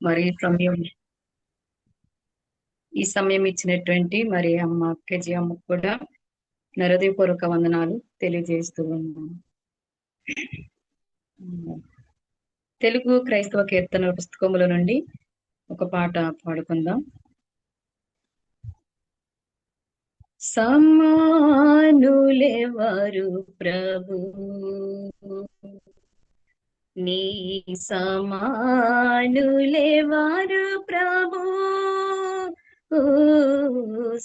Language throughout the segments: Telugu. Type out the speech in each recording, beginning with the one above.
మరి ఈ సమయం ఇచ్చినటువంటి మరి అమ్మ కేజీ అమ్మకు కూడా నా హృదయపూర్వక వందనాలు తెలియజేస్తూ ఉన్నాను. తెలుగు క్రైస్తవ కీర్తన పుస్తకముల నుండి ఒక పాట పాడుకుందాం. సమానులెవరు ప్రభు, నీ సమానులెవరు ప్రభు,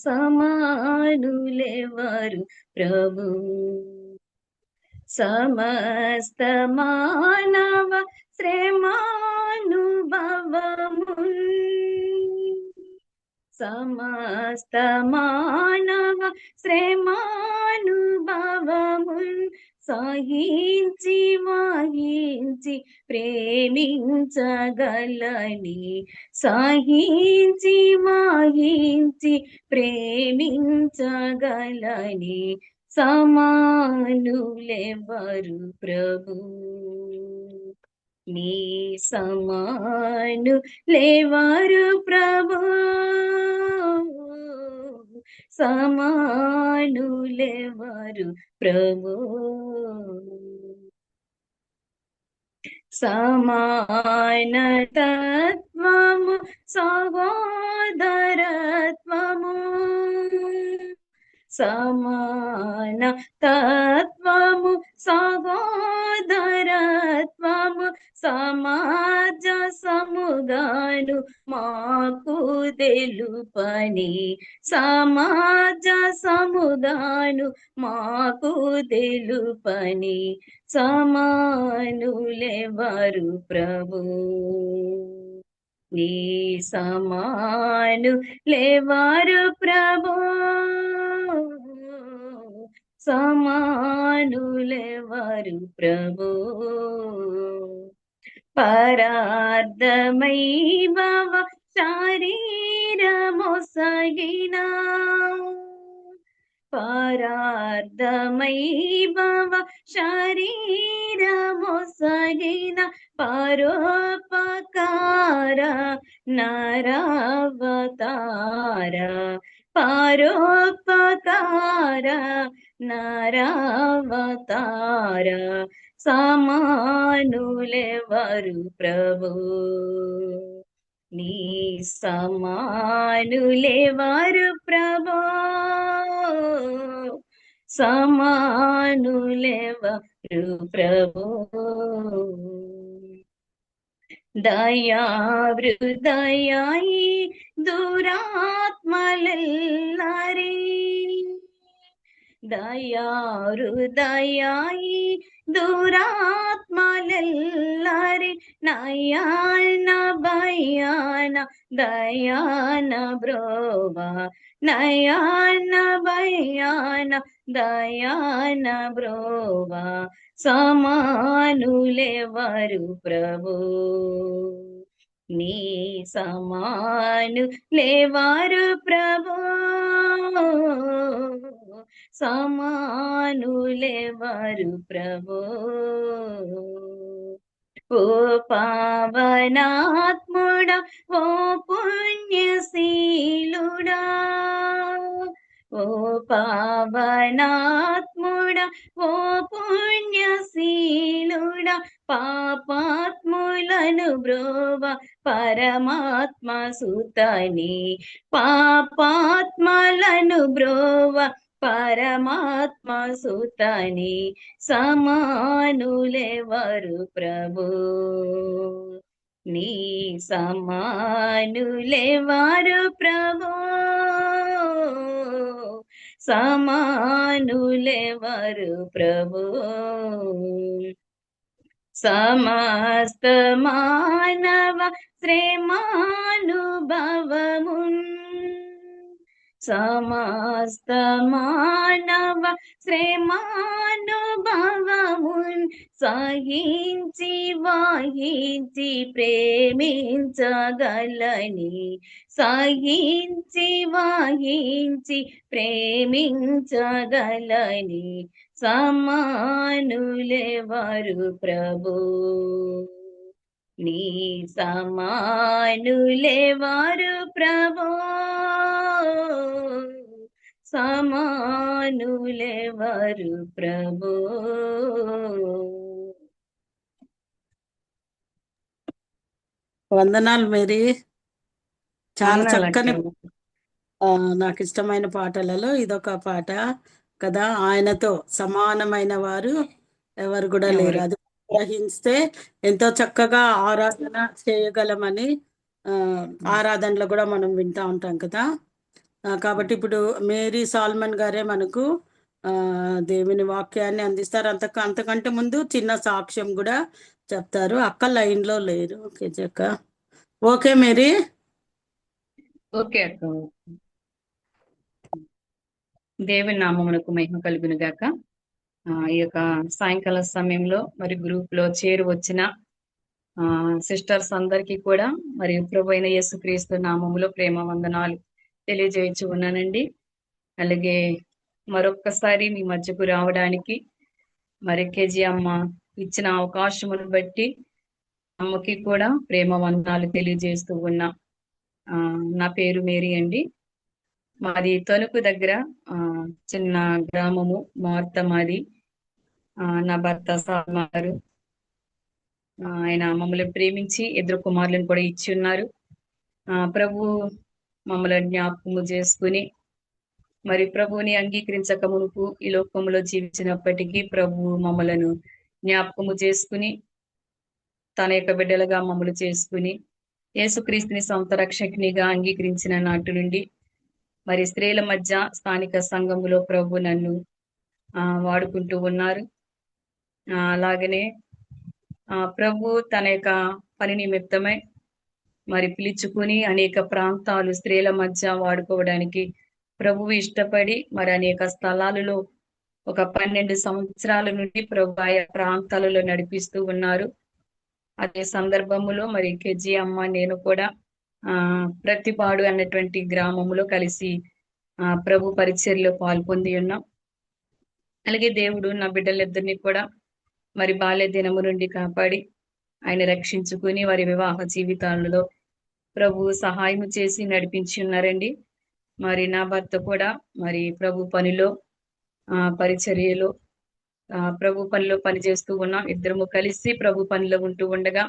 సమానులెవరు ప్రభు. సమస్త మానవ శ్రమానుభవమున్, సమస్త మానవ శ్రమానుభవమున్ సహించి వహించి ప్రేమించగలని, సహించి వహించి ప్రేమించగలని సమానులెవరు ప్రభు, నీ సమానులెవరు ప్రభు, సమానులెవరు ప్రభు. సమానతత్వము సహోదరత్వము, సమాన తత్వము సహోదరత్వము సమాజ సముగాను మాకు తెలుపని, సమాజ సముగాను మాకు తెలుపని సమానులెవరు ప్రభు, నీ సమానులెవరు ప్రభు, సమానులెవరు ప్రభు. పరార్థమై భవ శరీరమొసగిన, పరార్థమై భవ శరీరమొసగిన పరోపకార నరావతార, పరోపకార నరావతార సమానులెవరు ప్రభు, నీ సమానులెవరు ప్రభు, సమానులెవరు ప్రభు. దయా హృదయాయి దురాత్మలెల్లరి, దయా హృదయాయి దురాత్మలెల్లరి నయాన భయాన దయాన బ్రోవా, నయాన భయాన దయాన బ్రోవా సమానులెవరు ప్రభు, నీ సమానులెవరు ప్రభు, సమానులెవరు ప్రభు. ఓ పావనాత్ముడా ఓ పుణ్యశీలుడా, ఓ పావనాత్ముడా ఓ పుణ్యశీలుడా పాపాత్ములను బ్రోవ పరమాత్మ సుతని, పాపాత్మలను బ్రోవ పరమాత్మ సుతని సమానులెవరు ప్రభు, నీ సమానులెవరు ప్రభు, సమానులెవరు ప్రభు. సమస్త మానవ శ్రమానుభవమున్, సమస్త మానవ శ్రమానుభవమున్ సహించి వహించి ప్రేమించగలని, సహించి వహించి ప్రేమించగలని సమానులెవరు ప్రభు, నీ సమానులెవరు ప్రభో, సమానులెవరు ప్రభో. వందనాలు మేరీ. చాలా వందనాలక్క. చక్కని నాకు ఇష్టమైన పాటలలో ఇదొక పాట కదా. ఆయనతో సమానమైన వారు ఎవరు కూడా లేరు. ఎవరు? అది గ్రహిస్తే ఎంతో చక్కగా ఆరాధన చేయగలమని ఆ, ఆరాధనలో కూడా మనం వింటా ఉంటాం కదా. కాబట్టి ఇప్పుడు మేరీ సాల్మన్ గారే మనకు ఆ, దేవుని వాక్యాన్ని అందిస్తారు. అంతకంటే ముందు చిన్న సాక్ష్యం కూడా చెప్తారు. అక్క లైన్లో లేరు. ఓకే చెక్క. Okay Mary. ఓకే అక్క. దేవుని నామమునకు మహిమ కలుగును గాక. ఈ యొక్క సాయంకాల సమయంలో మరి గ్రూప్ లో చేరి వచ్చిన సిస్టర్స్ అందరికీ కూడా మరి ప్రభు అయిన యేసుక్రీస్తు నామములో ప్రేమ వందనాలు తెలియజేయచ్చు ఉన్నానండి. అలాగే మరొక్కసారి మీ మధ్యకు రావడానికి మరి కేజీ అమ్మ ఇచ్చిన అవకాశమును బట్టి అమ్మకి కూడా ప్రేమ వందనాలు తెలియజేస్తూ ఉన్నా. నా పేరు మేరీ అండి. మాది తణుకు దగ్గర ఆ చిన్న గ్రామము మార్త మాది. నా భర్త సామారు, ఆయన మమ్మల్ని ప్రేమించి ఇద్దరు కుమారులను కూడా ఇచ్చి ఉన్నారు. ప్రభు మమ్మల్ని జ్ఞాపకము చేసుకుని మరి ప్రభువుని అంగీకరించక మునుపు ఈ లోకంలో జీవించినప్పటికీ ప్రభు మమ్మలను జ్ఞాపకము చేసుకుని తన యొక్క బిడ్డలుగా మమ్మల్ని చేసుకుని యేసుక్రీస్తుని సొంత రక్షకునిగా అంగీకరించిన నాటి నుండి మరి స్త్రీల మధ్య స్థానిక సంఘములో ప్రభు నన్ను వాడుకుంటూ ఉన్నారు. అలాగనే ప్రభు తన యొక్క పని నిమిత్తమై మరి పిలుచుకుని అనేక ప్రాంతాలు స్త్రీల మధ్య వాడుకోవడానికి ప్రభువు ఇష్టపడి మరి అనేక స్థలాలలో ఒక 12 సంవత్సరాల నుండి ప్రభు ఆయా ప్రాంతాలలో నడిపిస్తూ ఉన్నారు. అదే సందర్భములో మరి కెజి అమ్మ నేను కూడా ప్రతిపాడు అన్నటువంటి గ్రామంలో కలిసి ప్రభు పరిచర్యలో పాల్పొంది ఉన్నాం. అలాగే దేవుడు నా బిడ్డలిద్దరిని కూడా మరి బాల్య దినము నుండి కాపాడి ఆయన రక్షించుకుని వారి వివాహ జీవితాలలో ప్రభు సహాయం చేసి నడిపించి ఉన్నారండి. మరి నా భర్త కూడా మరి ప్రభు పనిలో పరిచర్యలో ప్రభు పనిలో పనిచేస్తూ ఉన్నాం. ఇద్దరము కలిసి ప్రభు పనిలో ఉంటూ ఉండగా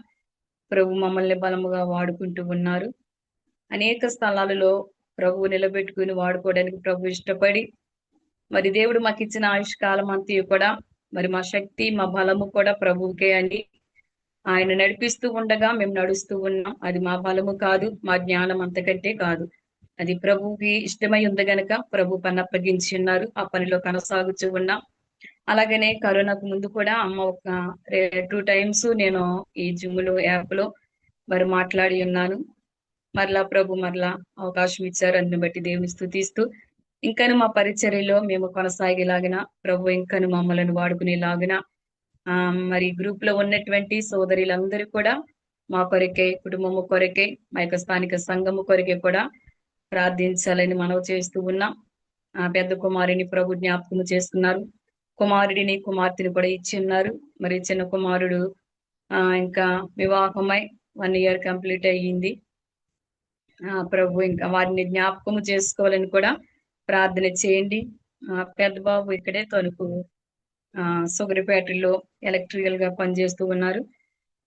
ప్రభు మమ్మల్ని బలముగా వాడుకుంటూ ఉన్నారు. అనేక స్థలాలలో ప్రభు నిలబెట్టుకుని వాడుకోవడానికి ప్రభు ఇష్టపడి మరి దేవుడు మాకు ఇచ్చిన ఆయుష్కాలం అంతా కూడా మరి మా శక్తి మా బలము కూడా ప్రభువుకే అండి. ఆయన నడిపిస్తూ ఉండగా మేము నడుస్తూ ఉన్నాం. అది మా బలము కాదు, మా జ్ఞానం అంతకంటే కాదు. అది ప్రభువుకి ఇష్టమై ఉంది గనక ప్రభు పని అప్పగించి ఉన్నారు. ఆ పనిలో కొనసాగుతూ ఉన్నాం. అలాగనే కరోనాకు ముందు కూడా అమ్మ ఒక 2 టైమ్స్ నేను ఈ జూములో యాప్ లో మరి మాట్లాడి ఉన్నాను. మరలా ప్రభు మరలా అవకాశం ఇచ్చారు. అందుని బట్టి దేవుని స్తుతిస్తూ ఇంకను మా పరిచర్యలో మేము కొనసాగేలాగిన ప్రభు ఇంకను మమ్మల్ని వాడుకునేలాగిన మరి గ్రూప్ లో ఉన్నటువంటి సోదరులందరూ కూడా మా కొరకే, కుటుంబము కొరకే, మా యొక్క స్థానిక సంఘము కొరకే కూడా ప్రార్థించాలని మనవి చేస్తూ ఉన్నాం. పెద్ద కుమారుని ప్రభు జ్ఞాపకము చేస్తున్నారు. కుమారుడిని కుమార్తెని కూడా ఇచ్చి ఉన్నారు. మరి చిన్న కుమారుడు ఇంకా వివాహమై 1 year కంప్లీట్ అయ్యింది. ప్రభు ఇంకా వారిని జ్ఞాపకము చేసుకోవాలని కూడా ప్రార్థన చేయండి. పెద్ద బాబు ఇక్కడే తణుకు సుగరిపేటలో ఎలక్ట్రికల్ గా పనిచేస్తూ ఉన్నారు.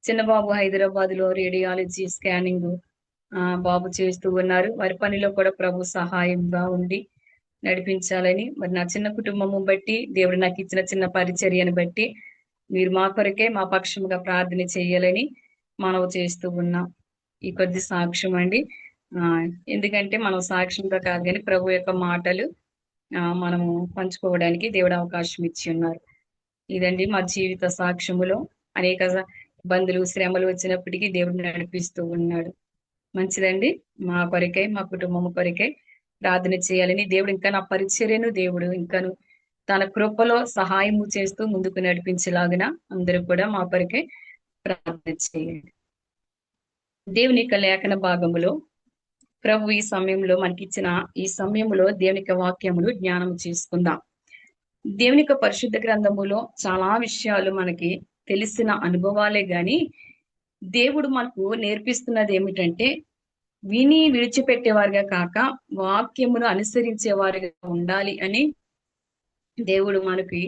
చిన్న బాబు హైదరాబాద్ లో రేడియాలజీ స్కానింగ్ బాబు చేస్తూ ఉన్నారు. వారి పనిలో కూడా ప్రభు సహాయంగా ఉండి నడిపించాలని మరి నా చిన్న కుటుంబము బట్టి దేవుడు నాకు ఇచ్చిన చిన్న పరిచర్యను బట్టి మీరు మా కొరకే మా పక్షముగా ప్రార్థన చేయాలని మనవి చేస్తూ ఉన్నాం. ఈ కొద్ది సాక్ష్యం అండి. ఎందుకంటే మనం సాక్ష్యంగా కాదు కానీ ప్రభు యొక్క మాటలు మనము పంచుకోవడానికి దేవుడు అవకాశం ఇచ్చి ఉన్నారు. ఇదండి మా జీవిత సాక్ష్యములో అనేక ఇబ్బందులు శ్రమలు వచ్చినప్పటికీ దేవుడు నడిపిస్తూ ఉన్నాడు. మంచిదండి. మా కొరకై మా కుటుంబం కొరకై ప్రార్థన చేయాలని దేవుడు ఇంకా నా పరిచర్యను దేవుడు ఇంకాను తన కృపలో సహాయము చేస్తూ ముందుకు నడిపించేలాగిన అందరూ కూడా మా కొరకై ప్రార్థన చేయండి. దేవుని యొక్క లేఖన భాగములో ప్రభు ఈ సమయంలో మనకిచ్చిన ఈ సమయంలో దేవుని యొక్క వాక్యములు జ్ఞానం చేసుకుందాం. దేవుని యొక్క పరిశుద్ధ గ్రంథములో చాలా విషయాలు మనకి తెలిసిన అనుభవాలే గాని దేవుడు మనకు నేర్పిస్తున్నది ఏమిటంటే, విని విడిచిపెట్టేవారుగా కాక వాక్యమును అనుసరించేవారుగా ఉండాలి అని దేవుడు మనకి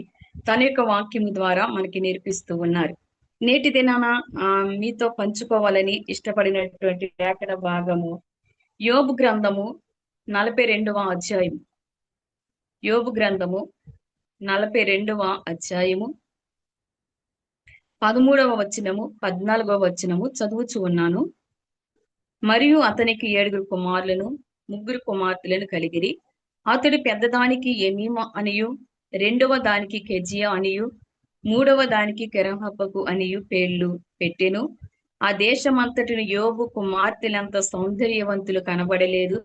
తన యొక్క వాక్యము ద్వారా మనకి నేర్పిస్తూ ఉన్నారు. నేటి దినాన మీతో పంచుకోవాలని ఇష్టపడినటువంటి లేఖన భాగము యోబు గ్రంథము 42వ అధ్యాయం. యోబు గ్రంథము 42వ అధ్యాయము 13వ వచనము 14వ వచనము చదువుచు ఉన్నాను. మరియు అతనికి 7 కుమారులను 3 కుమార్తెలను కలిగిరి. అతడు పెద్దదానికి ఎమీమ అనియు, రెండవ దానికి కెజియా అనియు, మూడవ దానికి కెరహపకు అనియు పేర్లు పెట్టెను. ఆ దేశమంతటిని యోబు కుమార్తెలంత సౌందర్యవంతులు కనబడలేదు.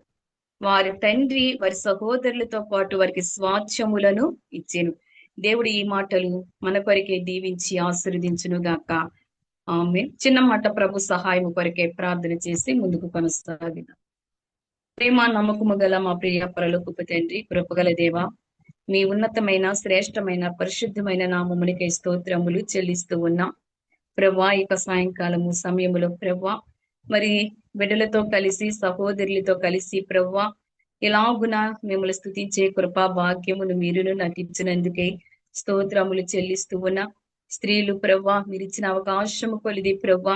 వారి తండ్రి వారి సహోదరులతో పాటు వారికి స్వాచ్ఛములను ఇచ్చెను. దేవుడు ఈ మాటలు మన కొరకే దీవించి ఆశీర్వదించును గాక. ఆమేన్. చిన్న మాట ప్రభు సహాయము కొరకే ప్రార్థన చేసి ముందుకు కొనసాగిద్దాం. ప్రేమ నమ్మకము గల మా ప్రియ పరలోకపు తండ్రి, కృపగల దేవ, మీ ఉన్నతమైన శ్రేష్టమైన పరిశుద్ధమైన నామమునికై స్తోత్రములు చెల్లిస్తూ ఉన్నాం. ప్రభా, ఇక సాయంకాలము సమయములో ప్రభా మరి బిడ్డలతో కలిసి సహోదరులతో కలిసి ప్రభా ఇలాగున మిమ్మల్ని స్తుతించే కృపా భాగ్యమును మీరును నాకు ఇచ్చినందుకే స్తోత్రములు చెల్లిస్తూ ఉన్నా. స్త్రీలు ప్రభా మీరిచ్చిన అవకాశము కొలిది ప్రభా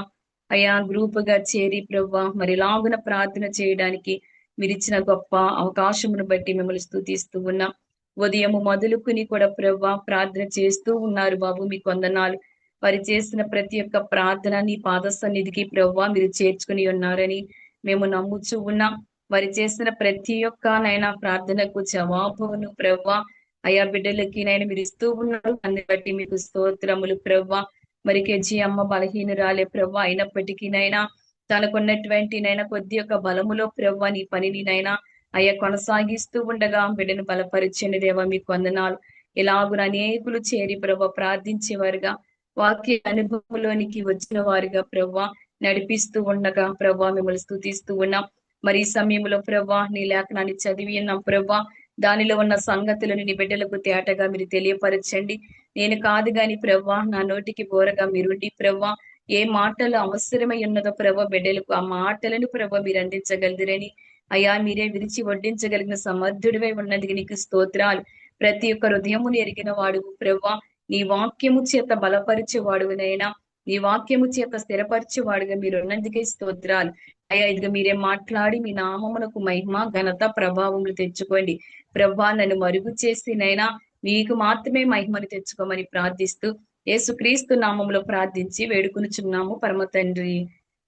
అయా గ్రూపుగా చేరి ప్రభా మరి ఇలాగున ప్రార్థన చేయడానికి మీరిచ్చిన గొప్ప అవకాశమును బట్టి మిమ్మల్ని స్తుతిస్తూ ఉన్నా. ఉదయము మొదలుకుని కూడా ప్రభా ప్రార్థన చేస్తూ ఉన్నారు బాబు, మీకు వందనాలు. వారు చేసిన ప్రతి ఒక్క ప్రార్థన నీ పాద సన్నిధికి ప్రభా మీరు చేర్చుకుని ఉన్నారని మేము నమ్ముచూ ఉన్నాం. వారు చేసిన ప్రతి ఒక్క నైనా ప్రార్థనకు జవాబును ప్రభా అయా బిడ్డలకి నైనా మీరు ఇస్తూ ఉన్నారు. అందుని బట్టి మీకు స్తోత్రములు ప్రభా. మరి కెజి అమ్మ బలహీనురాలే ప్రభా, అయినప్పటికీ నైనా తనకున్నటువంటి నైనా కొద్ది యొక్క బలములో ప్రభా నీ పనిని నైనా అయ్యా కొనసాగిస్తూ ఉండగా బిడ్డను బలపరిచిన దేవా మీకు వందనాలు. ఇలాగున అనేకులు చేరి ప్రభా ప్రార్థించేవారుగా వాక్య అనుభవంలోనికి వచ్చిన వారుగా ప్రభా నడిపిస్తూ ఉండగా ప్రభా మిమ్మల్ని స్తుతిస్తూ ఉన్నాం. మరి ఈ సమయంలో ప్రభా నీ లేఖనాన్ని చదివి ఉన్నాం ప్రభా, దానిలో ఉన్న సంగతులను నీ బిడ్డలకు తేటగా మీరు తెలియపరచండి. నేను కాదు గాని ప్రభా నా నోటికి బోరగా మీరుండి ప్రభా ఏ మాటలు అవసరమై ఉన్నదో ప్రభా బిడ్డలకు ఆ మాటలను ప్రభా మీరు అందించగలదురని అయ్యా మీరే విరిచి వడ్డించగలిగిన సమర్థుడివై ఉన్నందుకు నీకు స్తోత్రాలు. ప్రతి ఒక్క హృదయమును ఎరిగిన వాడు ప్రభా, నీ వాక్యము చేత బలపరిచేవాడునైనా నీ వాక్యము చేత స్థిరపరిచేవాడుగా మీరు ఉన్నందుకే స్తోత్రాలు. అయ్యా ఇదిగా మీరే మాట్లాడి మీ నామమునకు మహిమ ఘనత ప్రభావములు తెచ్చుకోండి ప్రభా. నన్ను మరుగు చేసి నైనా మీకు మాత్రమే మహిమను తెచ్చుకోమని ప్రార్థిస్తూ యేసుక్రీస్తు నామములో ప్రార్థించి వేడుకొనుచున్నాము పరమ తండ్రి,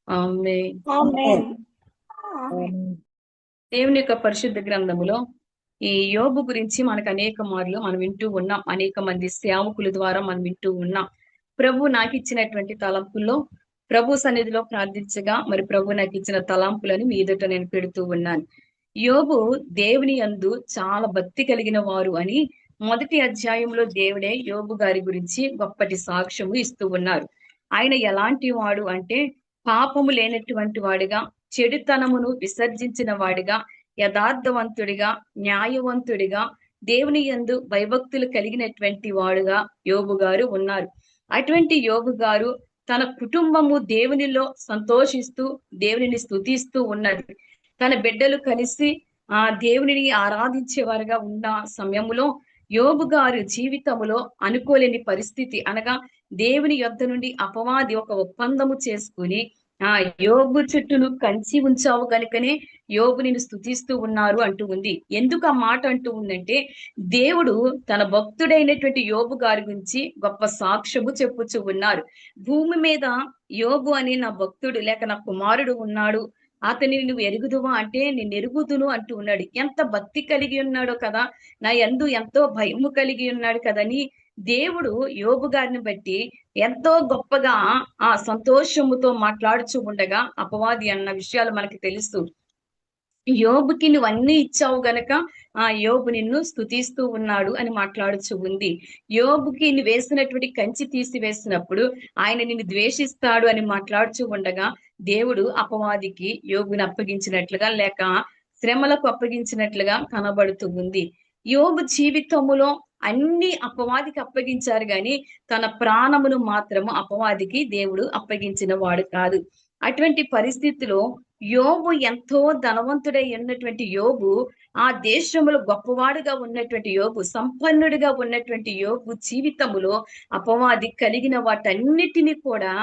ఆమేన్. దేవుని యొక్క పరిశుద్ధ గ్రంథములో ఈ యోబు గురించి మనకు అనేక మార్లు మనం వింటూ ఉన్నాం. అనేక మంది సేవకుల ద్వారా మనం వింటూ ఉన్నాం. ప్రభు నాకు ఇచ్చినటువంటి తలంపుల్లో ప్రభు సన్నిధిలో ప్రార్థించగా మరి ప్రభు నాకు ఇచ్చిన తలంపులను మీ ఎదుట నేను పెడుతూ ఉన్నాను. యోబు దేవుని యందు చాలా భక్తి కలిగిన వారు అని మొదటి అధ్యాయంలో దేవుడే యోబు గారి గురించి గొప్పటి సాక్ష్యము ఇస్తూ ఉన్నారు. ఆయన ఎలాంటి వాడు అంటే పాపము లేనటువంటి వాడిగా, చెడుతనమును విసర్జించిన వాడిగా, యథార్థవంతుడిగా, న్యాయవంతుడిగా, దేవుని యందు భయభక్తులు కలిగినటువంటి వాడుగా యోబు గారు ఉన్నారు. అటువంటి యోబు గారు తన కుటుంబము దేవునిలో సంతోషిస్తూ దేవునిని స్తుతిస్తూ ఉన్నది. తన బిడ్డలు కలిసి ఆ దేవునిని ఆరాధించేవారుగా ఉన్న సమయములో యోబు గారు జీవితములో అనుకోలేని పరిస్థితి అనగా దేవుని యొద్ద నుండి అపవాది ఒక ఒప్పందము చేసుకుని ఆ యోబు చుట్టూను కంచి ఉంచావు కనుకనే యోబు నిన్ను స్తుతిస్తూ ఉన్నారు అంటూ ఉంది. ఎందుకు ఆ మాట అంటూ ఉందంటే దేవుడు తన భక్తుడైనటువంటి యోబు గారి గురించి గొప్ప సాక్ష్యము చెప్పుచూ ఉన్నారు. భూమి మీద యోబు అనే నా భక్తుడు లేక నా కుమారుడు ఉన్నాడు, అతని నువ్వు ఎరుగుదువా అంటే నేను ఎరుగుదును అంటూ ఉన్నాడు. ఎంత భక్తి కలిగి ఉన్నాడో కదా, నా యందు ఎంతో భయము కలిగి ఉన్నాడు కదని దేవుడు యోబు గారిని బట్టి ఎంతో గొప్పగా ఆ సంతోషముతో మాట్లాడుచూ ఉండగా అపవాది అన్న విషయాలు మనకి తెలుసు. యోబుకి నువ్వు అన్ని ఇచ్చావు గనక ఆ యోబు నిన్ను స్తుతిస్తూ ఉన్నాడు అని మాట్లాడుచూ ఉంది. యోబుకి నువ్వు వేసినటువంటి కంచి తీసివేసినప్పుడు ఆయన నిన్ను ద్వేషిస్తాడు అని మాట్లాడుచూ ఉండగా దేవుడు అపవాదికి యోబుని అప్పగించినట్లుగా లేక శ్రమలకు అప్పగించినట్లుగా కనబడుతూ ఉంది. యోబు జీవితములో అన్ని అపవాదికి అప్పగించారు గాని తన ప్రాణమును మాత్రము అపవాదికి దేవుడు అప్పగించిన వాడు కాదు. అటువంటి పరిస్థితిలో యోబు ఎంతో ధనవంతుడై ఉన్నటువంటి యోబు, ఆ దేశంలో గొప్పవాడుగా ఉన్నటువంటి యోబు, సంపన్నుడిగా ఉన్నటువంటి యోబు జీవితములో అపవాది కలిగిన వాటన్నిటిని కూడా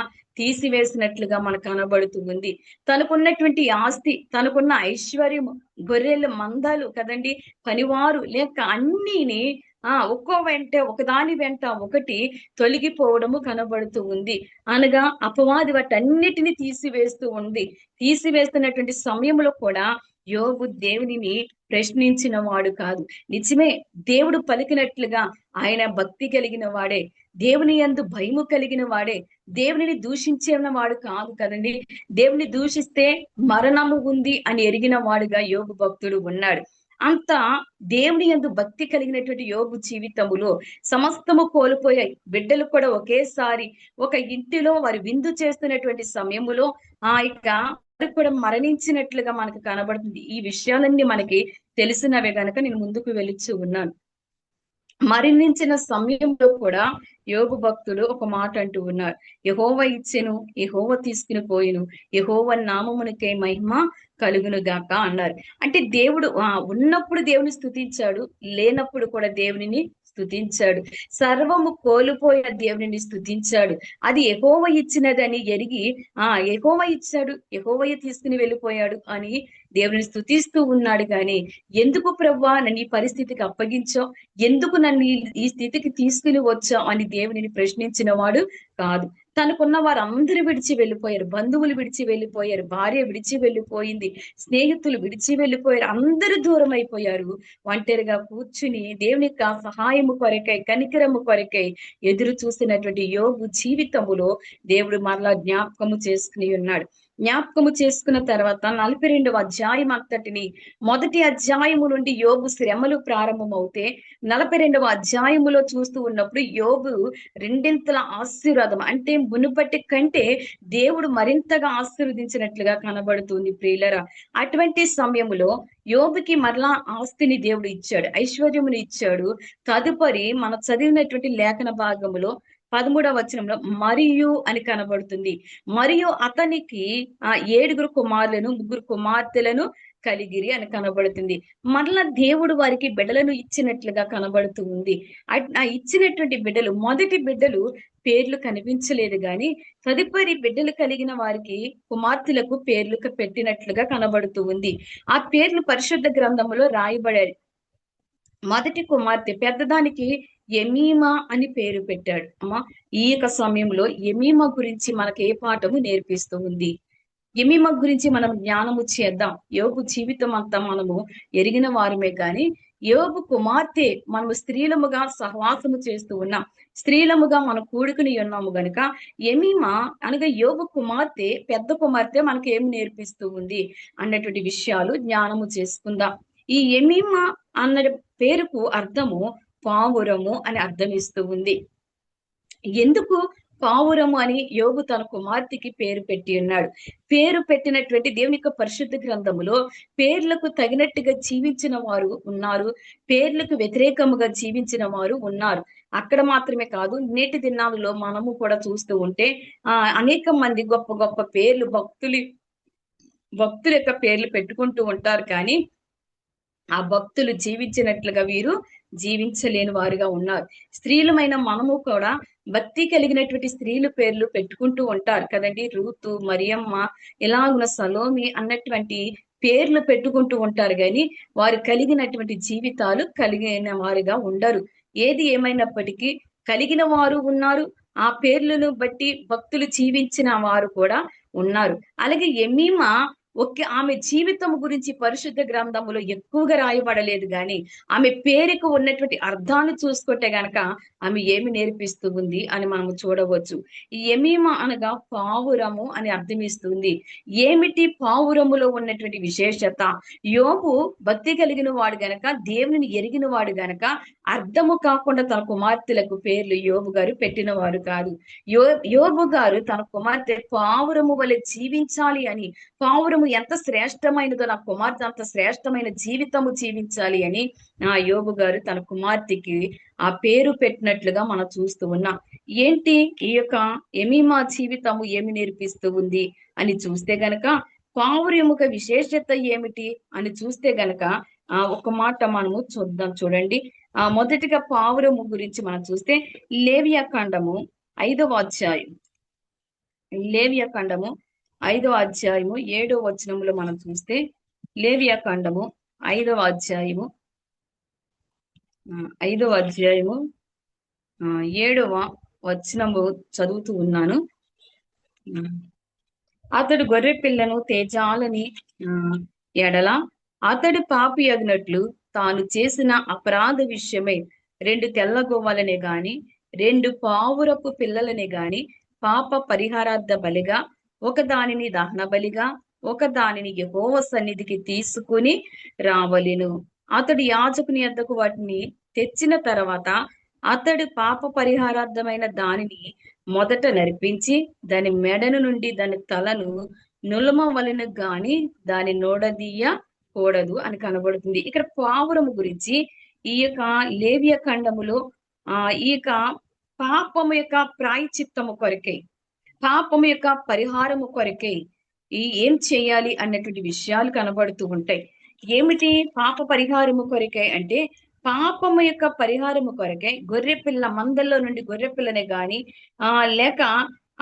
తీసివేసినట్లుగా మనకు కనబడుతూ ఉంది. తనకున్నటువంటి ఆస్తి, తనకున్న ఐశ్వర్యము, గొర్రెలు మందలు కదండి, పనివారు లేక అన్నిని ఒక్కో వెంట ఒకదాని వెంట ఒకటి తొలగిపోవడము కనబడుతూ ఉంది. అనగా అపవాది వాటన్నిటిని తీసివేస్తూ ఉంది. తీసివేస్తున్నటువంటి సమయంలో కూడా యోబు దేవునిని ప్రశ్నించిన వాడు కాదు. నిజమే, దేవుడు పలికినట్లుగా ఆయన భక్తి కలిగిన వాడే, దేవుని యందు భయము కలిగిన వాడే, దేవునిని దూషించిన వాడు కాదు కదండి. దేవుని దూషిస్తే మరణము ఉంది అని ఎరిగిన వాడుగా యోబు భక్తుడు ఉన్నాడు. అంత దేవుని యందు భక్తి కలిగినటువంటి యోబు జీవితములో సమస్తము కోల్పోయాయి. బిడ్డలు కూడా ఒకేసారి ఒక ఇంటిలో వారి విందు చేస్తున్నటువంటి సమయములో కూడా మరణించినట్లుగా మనకు కనబడుతుంది. ఈ విషయాలన్నీ మనకి తెలిసినవే గనక నేను ముందుకు వెళుచు ఉన్నాను. మరణించిన సమయంలో కూడా యోబు భక్తుడు ఒక మాట అంటూ ఉన్నారు, యెహోవా ఇచ్చెను, యెహోవా తీసుకుని పోయిను, యెహోవా నామమునికే మహిమ కలుగును గాక అన్నారు. అంటే దేవుడు ఉన్నప్పుడు దేవుని స్తుతించాడు, లేనప్పుడు కూడా దేవునిని స్తుతించాడు. సర్వము కోల్పోయిన దేవునిని స్తుతించాడు. అది యెహోవా ఇచ్చినదని ఎరిగి యెహోవా ఇచ్చాడు, యెహోవా తీసుకుని వెళ్ళిపోయాడు అని దేవుని స్తుతిస్తూ ఉన్నాడు. గాని ఎందుకు ప్రభువా నన్ను ఈ పరిస్థితికి అప్పగించావు, ఎందుకు నన్ను ఈ స్థితికి తీసుకుని వచ్చావు అని దేవునిని ప్రశ్నించిన వాడు కాదు. తనకున్న వారందరూ విడిచి వెళ్ళిపోయారు, బంధువులు విడిచి వెళ్ళిపోయారు, భార్య విడిచి వెళ్ళిపోయింది, స్నేహితులు విడిచి వెళ్ళిపోయారు, అందరూ దూరం అయిపోయారు. ఒంటరిగా కూర్చుని దేవుని సహాయము కొరకై, కనికరము కొరకై ఎదురు చూసినటువంటి యోబు జీవితములో దేవుడు మరలా జ్ఞాపకము చేసుకుని ఉన్నాడు. జ్ఞాపకము చేసుకున్న తర్వాత 42వ అధ్యాయం అంతటిని, మొదటి అధ్యాయము నుండి యోబు శ్రమలు ప్రారంభమవుతే 42వ అధ్యాయములో చూస్తూ ఉన్నప్పుడు యోబు రెండింతల ఆశీర్వాదం, అంటే మునుపటి కంటే దేవుడు మరింతగా ఆశీర్వదించినట్లుగా కనబడుతుంది ప్రియులరా. అటువంటి సమయములో యోబుకి మరలా ఆస్తిని దేవుడు ఇచ్చాడు, ఐశ్వర్యమును ఇచ్చాడు. తదుపరి మనం చదివినటువంటి లేఖన భాగములో 13వ వచనంలో మరియు అని కనబడుతుంది. మరియు అతనికి 7 కుమారులను 3 కుమార్తెలను కలిగిరి అని కనబడుతుంది. మరలా దేవుడు వారికి బిడ్డలను ఇచ్చినట్లుగా కనబడుతూ ఉంది. ఇచ్చినటువంటి బిడ్డలు, మొదటి బిడ్డలు పేర్లు కనిపించలేదు గాని తదుపరి బిడ్డలు కలిగిన వారికి కుమార్తెలకు పేర్లు పెట్టినట్లుగా కనబడుతూ ఉంది. ఆ పేర్లు పరిశుద్ధ గ్రంథములో రాయబడాయి. మొదటి కుమార్తె పెద్దదానికి ఎమీమా అని పేరు పెట్టాడు. ఈ యొక్క సమయంలో ఎమీమా గురించి మనకు ఏ పాఠము నేర్పిస్తూ ఉంది? ఎమీమా గురించి మనం జ్ఞానము చేద్దాం. యోబు జీవితం అంతా మనము ఎరిగిన వారమే గాని యోబు కుమార్తె మనము స్త్రీలముగా సహవాసము చేస్తూ ఉన్నాం, స్త్రీలముగా మనం కూడుకుని ఉన్నాము గనుక ఎమీమా అనగా యోబు కుమార్తె, పెద్ద కుమార్తె మనకు ఏమి నేర్పిస్తూ ఉంది అన్నటువంటి విషయాలు జ్ఞానము చేసుకుందాం. ఈ ఎమీమా అన్న పేరుకు అర్థము పావురము అని అర్థం ఇస్తూ ఉంది. ఎందుకు పావురము అని యోబు తన కుమార్తెకి పేరు పెట్టి ఉన్నాడు? పేరు పెట్టినటువంటి దేవుని యొక్క పరిశుద్ధ గ్రంథములో పేర్లకు తగినట్టుగా జీవించిన వారు ఉన్నారు, పేర్లకు వ్యతిరేకముగా జీవించిన వారు ఉన్నారు. అక్కడ మాత్రమే కాదు, నేటి దినాలలో మనము కూడా చూస్తూ ఉంటే అనేక మంది గొప్ప గొప్ప పేర్లు భక్తుల యొక్క పేర్లు పెట్టుకుంటూ ఉంటారు. కానీ ఆ భక్తులు జీవించినట్లుగా వీరు జీవించలేని వారుగా ఉన్నారు. స్త్రీలమైన మనము కూడా భక్తి కలిగినటువంటి స్త్రీలు పేర్లు పెట్టుకుంటూ ఉంటారు కదండి. రూతు, మరియమ్మ, ఇలాగున సలోమి అన్నటువంటి పేర్లు పెట్టుకుంటూ ఉంటారు. కానీ వారు కలిగినటువంటి జీవితాలు కలిగిన వారుగా ఉండరు. ఏది ఏమైనప్పటికీ కలిగిన వారు ఉన్నారు, ఆ పేర్లను బట్టి భక్తులు జీవించిన వారు కూడా ఉన్నారు. అలాగే ఎమీమా ఆమె జీవితం గురించి పరిశుద్ధ గ్రంథములో ఎక్కువగా రాయబడలేదు, కానీ ఆమె పేరుకు ఉన్నటువంటి అర్థాన్ని చూసుకుంటే గనక ఆమె ఏమి నేర్పిస్తూ ఉంది అని మనము చూడవచ్చు. ఈ ఎమీమా అనగా పావురము అని అర్థమిస్తుంది. ఏమిటి పావురములో ఉన్నటువంటి విశేషత? యోబు భక్తి కలిగిన వాడు గనక, దేవుని ఎరిగిన వాడు గనక అర్థము కాకుండా తన కుమార్తెలకు పేర్లు యోబు గారు పెట్టిన వారు కాదు. యోబు గారు తన కుమార్తె పావురము వలె జీవించాలి అని, పావురము ఎంత శ్రేష్టమైనదో, నా కుమార్తె అంత శ్రేష్టమైన జీవితము జీవించాలి అని ఆ యోబు గారు తన కుమార్తెకి ఆ పేరు పెట్టినట్లుగా మనం చూస్తూ ఉన్నాం. ఏంటి ఈ యొక్క ఎమీమా జీవితము ఏమి నేర్పిస్తూ ఉంది అని చూస్తే గనక, పావురముక విశేషత ఏమిటి అని చూస్తే గనక ఒక మాట మనము చూద్దాం. చూడండి, మొదటిగా పావురము గురించి మనం చూస్తే లేవియా ఖండము 5వ అధ్యాయం, లేవియా ఖండము 5వ అధ్యాయము 7వ వచనములో మనం చూస్తే, లేవియా ఖండము 5వ అధ్యాయము 7వ వచనము చదువుతూ ఉన్నాను. అతడు గొర్రె పిల్లను తేజాలని ఎడల అతడు పాపి అగినట్లు తాను చేసిన అపరాధ విషయమై 2 తెల్లగొవ్వలనే గాని 2 పావురపు పిల్లలనే గాని పాప పరిహారార్థ బలిగా, ఒక దానిని దహన బలిగా, ఒక దానిని యెహోవా సన్నిధికి తీసుకుని రావలెను. అతడు యాజకుని యొద్దకు వాటిని తెచ్చిన తర్వాత అతడు పాప పరిహారార్థమైన దానిని మొదట నరిపించి దాని మెడను నుండి దాని తలను నులమవలెను గాని దాని నోడదీయకూడదు అని కనబడుతుంది. ఇక్కడ పావురము గురించి ఈ యొక్క లేవియ ఖండములో ఈ యొక్క పాపము యొక్క ప్రాయశ్చిత్తము కొరకై, పాపము యొక్క పరిహారము కొరకై ఏం చేయాలి అన్నటువంటి విషయాలు కనబడుతూ ఉంటాయి. ఏమిటి పాప పరిహారము కొరకై అంటే, పాపము యొక్క పరిహారము కొరకై గొర్రె పిల్ల మందల్లో నుండి గొర్రె పిల్లనే గాని లేక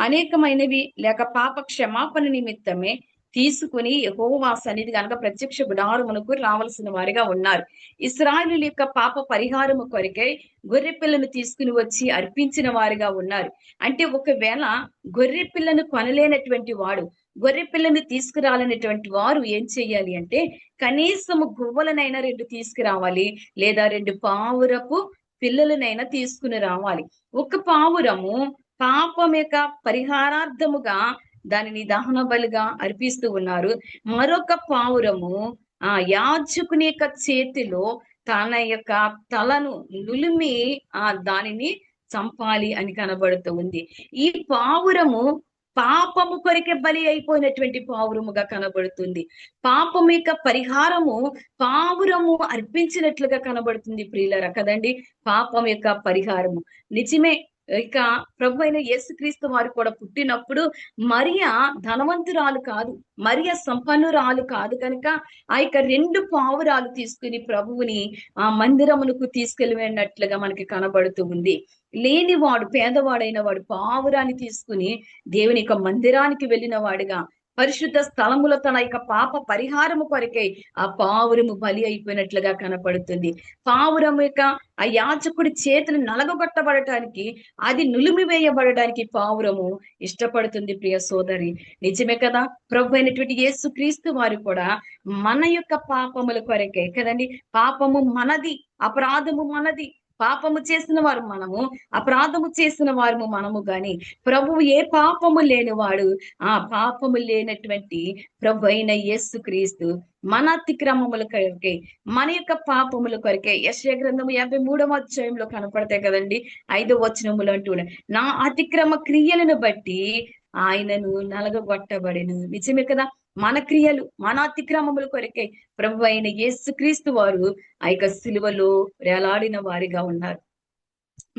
అనేకమైనవి లేక పాప క్షమాపణ నిమిత్తమే తీసుకుని యెహోవా సన్నిధి కనుక ప్రత్యక్ష గుడారమునకు రావాల్సిన వారిగా ఉన్నారు. ఇశ్రాయేలు యొక్క పాప పరిహారము కొరకై గొర్రె పిల్లను తీసుకుని వచ్చి అర్పించిన వారిగా ఉన్నారు. అంటే ఒకవేళ గొర్రె పిల్లను కొనలేనటువంటి వాడు, గొర్రె పిల్లని తీసుకురాలనేటువంటి వారు ఏం చెయ్యాలి అంటే, కనీసము గువ్వలనైనా 2 తీసుకురావాలి, లేదా 2 పావురపు పిల్లలనైనా తీసుకుని రావాలి. ఒక పావురము పాపం యొక్క పరిహారార్థముగా దానిని దహన బలిగా అర్పిస్తూ ఉన్నారు. మరొక పావురము యాజకుని యొక్క చేతిలో తన యొక్క తలను నులిమి దానిని చంపాలి అని కనబడుతూ ఉంది. ఈ పావురము పాపము కొరికే బలి అయిపోయినటువంటి పావురముగా కనబడుతుంది. పాపము యొక్క పరిహారము పావురము అర్పించినట్లుగా కనబడుతుంది ప్రియులారా కదండి. పాపం యొక్క పరిహారము నిజమే. ఇక ప్రభు అయిన యేసుక్రీస్తు వారు కూడా పుట్టినప్పుడు మరియా ధనవంతురాలు కాదు, మరియా సంపన్నురాలు కాదు కనుక ఆ యొక్క 2 పావురాలు తీసుకుని ప్రభువుని మందిరమునకు తీసుకెళ్ళినట్లుగా మనకి కనబడుతూ ఉంది. లేనివాడు, పేదవాడైన వాడు పావురాన్ని తీసుకుని దేవుని యొక్క మందిరానికి వెళ్ళిన వాడుగా, పరిశుద్ధ స్థలములో తన యొక్క పాప పరిహారము కొరకై ఆ పావురము బలి అయిపోయినట్లుగా కనపడుతుంది. పావురము యొక్క ఆ యాజకుడి చేతులు నలగొట్టబడటానికి, అది నులిమి వేయబడడానికి పావురము ఇష్టపడుతుంది. ప్రియ సోదరి, నిజమే కదా. ప్రభు అయినటువంటి యేసుక్రీస్తు వారు కూడా మన యొక్క పాపముల కొరకే కదండి. పాపము మనది, అపరాధము మనది. పాపము చేసిన వారు మనము, అపరాధము చేసిన వారు మనము గాని ప్రభువు ఏ పాపము లేనివాడు. ఆ పాపము లేనటువంటి ప్రభు అయిన యేసుక్రీస్తు మన అతిక్రమముల కొరకే, మన యొక్క పాపముల కొరకే యెషయా గ్రంథము 53వ అధ్యాయంలో కనపడతాయి కదండి. 5వ వచనములు అంటూ నా అతిక్రమ క్రియలను బట్టి ఆయనను నలగగొట్టబడెను. నిజమే కదా. మన క్రియలు, మన అతిక్రమముల కొరకే ప్రభు అయిన యేసుక్రీస్తు వారు ఆ యొక్క సిలువలో వేలాడిన వారిగా ఉన్నారు.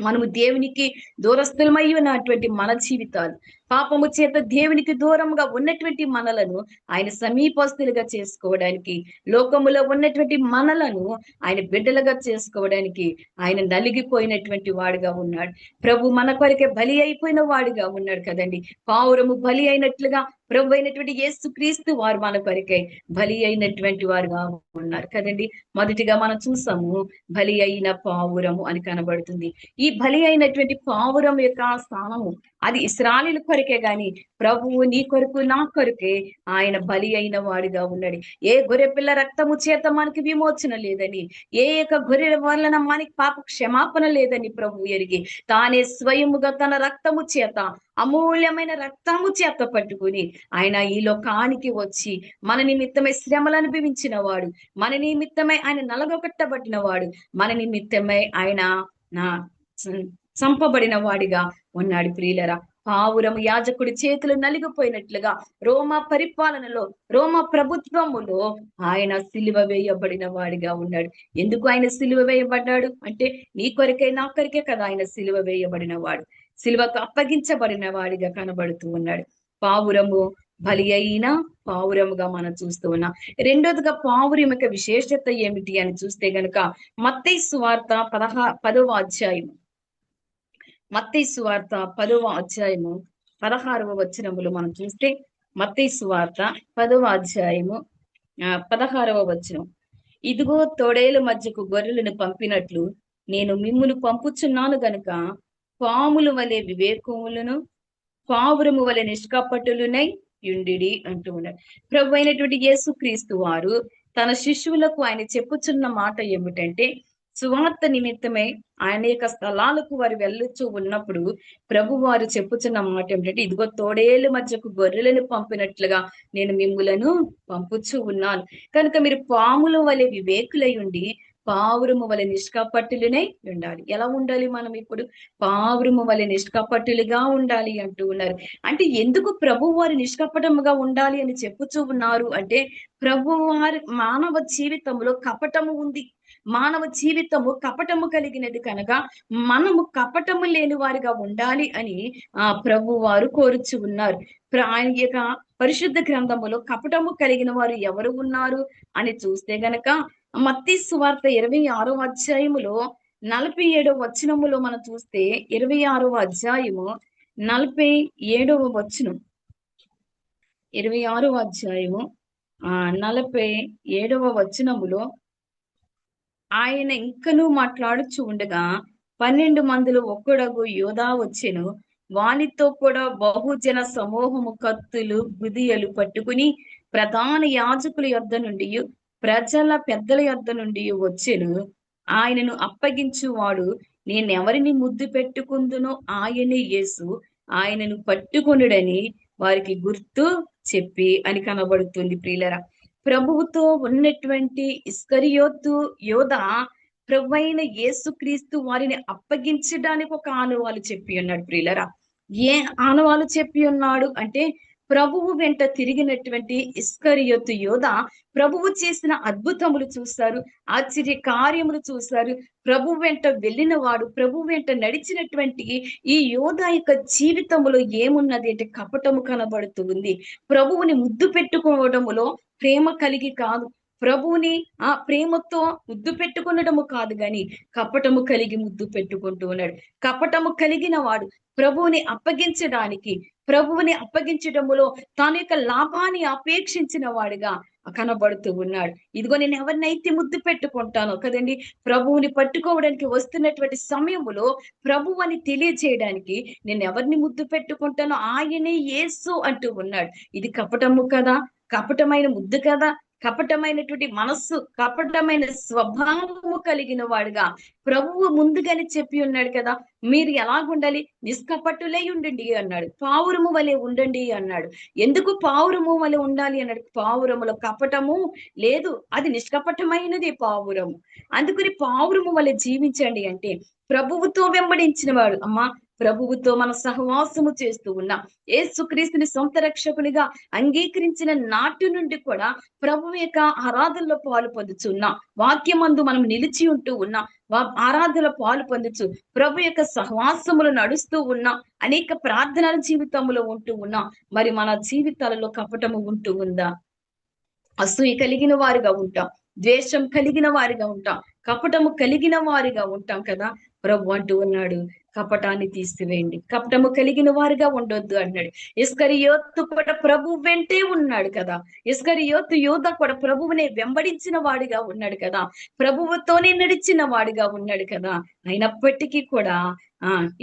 మనము దేవునికి దూరస్థులమై ఉన్నటువంటి మన జీవితాలు, పాపము చేత దేవునికి దూరంగా ఉన్నటువంటి మనలను ఆయన సమీపస్తులుగా చేసుకోవడానికి, లోకములో ఉన్నటువంటి మనలను ఆయన బిడ్డలుగా చేసుకోవడానికి ఆయన నలిగిపోయినటువంటి వాడుగా ఉన్నాడు. ప్రభు మన కొరకే బలి అయిపోయిన వాడిగా ఉన్నాడు కదండి. పావురము బలి అయినట్లుగా ప్రభు అయినటువంటి యేసుక్రీస్తు వారు మన కొరకే బలి అయినటువంటి వారుగా ఉన్నారు కదండి. మొదటిగా మనం చూసాము బలి అయిన పావురము అని కనబడుతుంది. ఈ బలి అయినటువంటి పావురం యొక్క స్థానము అది ఇశ్రాయేలు కొరకే గాని ప్రభువు నీ కొరకు నా కొరకే ఆయన బలి అయిన వాడిగా ఉన్నాడు. ఏ గొర్రె పిల్ల రక్తము చేత మనకి విమోచన లేదని, ఏ యొక్క గొర్రె వలన మనకి పాప క్షమాపణ లేదని ప్రభు ఎరిగి తానే స్వయముగా తన రక్తము చేత, అమూల్యమైన రక్తము చేత పట్టుకుని ఆయన ఈ లోకానికి వచ్చి మన నిమిత్తమై శ్రమలు అనుభవించిన వాడు, మన నిమిత్తమై ఆయన నలగొట్టబడిన వాడు, మన నిమిత్తమై ఆయన చంపబడిన వాడిగా ఉన్నాడు. ప్రియులరా, పావురము యాజకుడి చేతులు నలిగిపోయినట్లుగా రోమా పరిపాలనలో, రోమా ప్రభుత్వములో ఆయన సిలువ వేయబడిన వాడిగా ఉన్నాడు. ఎందుకు ఆయన సిలువ వేయబడ్డాడు అంటే నీ కొరకే నా కొరకే కదా ఆయన సిలువ వేయబడిన వాడు. సిలువకు అప్పగించబడిన వాడిగా కనబడుతూ ఉన్నాడు. పావురము బలి అయినా పావురముగా మనం చూస్తూ ఉన్నాం. రెండోదిగా పావురం యొక్క విశేషత ఏమిటి అని చూస్తే గనుక మత్తయి సువార్త 10వ అధ్యాయము, మత్తయి సువార్త 10వ అధ్యాయము 16వ వచనములు మనం చూస్తే, మత్తయి సువార్త 10వ అధ్యాయము 16వ వచనం, ఇదిగో తోడేలు మధ్యకు గొర్రెలను పంపినట్లు నేను మిమ్మును పంపుచున్నాను గనుక పాముల వలె వివేకములను పావురము వలె నిష్కపటులునై యుండిడి అంటూ ఉన్నాడు. ప్రభు అయినటువంటి యేసుక్రీస్తు వారు తన శిష్యులకు ఆయన చెప్పుచున్న మాట ఏమిటంటే, సువార్త నిమిత్తమై అనేక స్థలాలకు వారు వెళ్ళొచ్చు ఉన్నప్పుడు ప్రభు వారు చెప్పుచున్న మాట ఏమిటంటే, ఇదిగో తోడేలు మధ్యకు గొర్రెలను పంపినట్లుగా నేను మిమ్ములను పంపుచూ ఉన్నాను. కనుక మీరు పాముల వలె వివేకులై ఉండి పావురము వలె నిష్కపట్టులనే ఉండాలి. ఎలా ఉండాలి మనం ఇప్పుడు? పావురము వలె నిష్కపట్టులుగా ఉండాలి అంటూ ఉన్నారు. అంటే ఎందుకు ప్రభు వారు నిష్కపటముగా ఉండాలి అని చెప్పుచూ ఉన్నారు అంటే, ప్రభు వారి మానవ జీవితంలో కపటము ఉంది. మానవ జీవితము కపటము కలిగినది కనుక మనము కపటము లేని వారిగా ఉండాలి అని ప్రభు వారు కోరుచు ఉన్నారు. ఆయన యొక్క పరిశుద్ధ గ్రంథములో కపటము కలిగిన వారు ఎవరు ఉన్నారు అని చూస్తే గనక మత్తయి సువార్త 26వ అధ్యాయములో 47వ వచనములో మనం చూస్తే, 26వ అధ్యాయము 47వ వచనం, 26వ అధ్యాయము 47వ వచనములో ఆయన ఇంకనూ మాట్లాడుచు ఉండగా 12 మందిలో ఒక్కడగు యోధా వచ్చెను. వానితో కూడా బహుజన సమూహము కత్తులు గుదియలు పట్టుకుని ప్రధాన యాజకుల యొద్ద నుండి ప్రజల పెద్దల యొద్ద నుండి వచ్చెను. ఆయనను అప్పగించువాడు నేనెవరిని ముద్దు పెట్టుకుందునో ఆయనే యేసు, ఆయనను పట్టుకొనుడని వారికి గుర్తు చెప్పి అని కనబడుతుంది. ప్రియులరా, ప్రభువుతో ఉన్నటువంటి ఇస్కరియోతు యోధ ప్రభువైన యేసుక్రీస్తు వారిని అప్పగించడానికి ఒక ఆనవాలు చెప్పి ఉన్నాడు. ప్రియులరా, ఏ ఆనవాలు చెప్పి ఉన్నాడు అంటే, ప్రభువు వెంట తిరిగినటువంటి ఇస్కరియోతు యోధ ప్రభువు చేసిన అద్భుతములు చూశారు, ఆశ్చర్య కార్యములు చూశారు. ప్రభు వెంట వెళ్ళిన వాడు, ప్రభు వెంట నడిచినటువంటి ఈ యోధ యొక్క జీవితములో ఏమున్నది అంటే కపటము కనబడుతూ ఉంది. ప్రభువుని ముద్దు పెట్టుకోవడములో ప్రేమ కలిగి కాదు, ప్రభువుని ఆ ప్రేమతో ముద్దు పెట్టుకునడము కాదు గాని కపటము కలిగి ముద్దు పెట్టుకుంటూ ఉన్నాడు. కపటము కలిగిన వాడు ప్రభువుని అప్పగించడములో తాను యొక్క లాభాన్ని అపేక్షించిన వాడిగా కనబడుతూ ఉన్నాడు. ఇదిగో నేను ఎవరినైతే ముద్దు పెట్టుకుంటానో కదండి, ప్రభువుని పట్టుకోవడానికి వస్తున్నటువంటి సమయములో ప్రభు అని తెలియజేయడానికి నేను ఎవరిని ముద్దు పెట్టుకుంటానో ఆయనే యేసు అంటూ ఉన్నాడు. ఇది కపటము కదా, కపటమైన ముద్దు కదా, కపటమైనటువంటి మనస్సు, కపటమైన స్వభావము కలిగిన వాడుగా ప్రభువు ముందుగానే చెప్పి ఉన్నాడు కదా, మీరు ఎలాగుండాలి? నిష్కపట్టులై ఉండండి అన్నాడు. పావురము వలె ఉండండి అన్నాడు. ఎందుకు పావురము వలె ఉండాలి అన్నాడు? పావురములో కపటము లేదు, అది నిష్కపటమైనది పావురము. అందుకని పావురము వలె జీవించండి అంటే ప్రభువుతో వెంబడించిన వాడు, అమ్మా ప్రభువుతో మన సహవాసము చేస్తూ ఉన్నాం. యేసుక్రీస్తుని సొంత రక్షకునిగా అంగీకరించిన నాటి నుండి కూడా ప్రభు యొక్క ఆరాధనలో పాలు పొందుచున్నాం. వాక్యమందు మనం నిలిచి ఉంటూ ఉన్నాం, ఆరాధనలో పాలు పొందుచు ప్రభు యొక్క సహవాసములు నడుస్తూ ఉన్నాం, అనేక ప్రార్థనల జీవితంలో ఉంటూ ఉన్నాం. మరి మన జీవితాలలో కపటము ఉంటూ ఉందా? అసూయ కలిగిన వారిగా ఉంటాం, ద్వేషం కలిగిన వారిగా ఉంటాం, కపటము కలిగిన వారిగా ఉంటాం కదా. ప్రభు అంటూ ఉన్నాడు, కపటాన్ని తీసివేయండి, కపటము కలిగిన వారిగా ఉండొద్దు అన్నాడు. ఇస్కరియోతు కూడా ప్రభు వెంటే ఉన్నాడు కదా. ఇస్కరియోతు యోధ కూడా ప్రభువునే వెంబడించిన వాడిగా ఉన్నాడు కదా, ప్రభువుతోనే నడిచిన వాడిగా ఉన్నాడు కదా. అయినప్పటికీ కూడా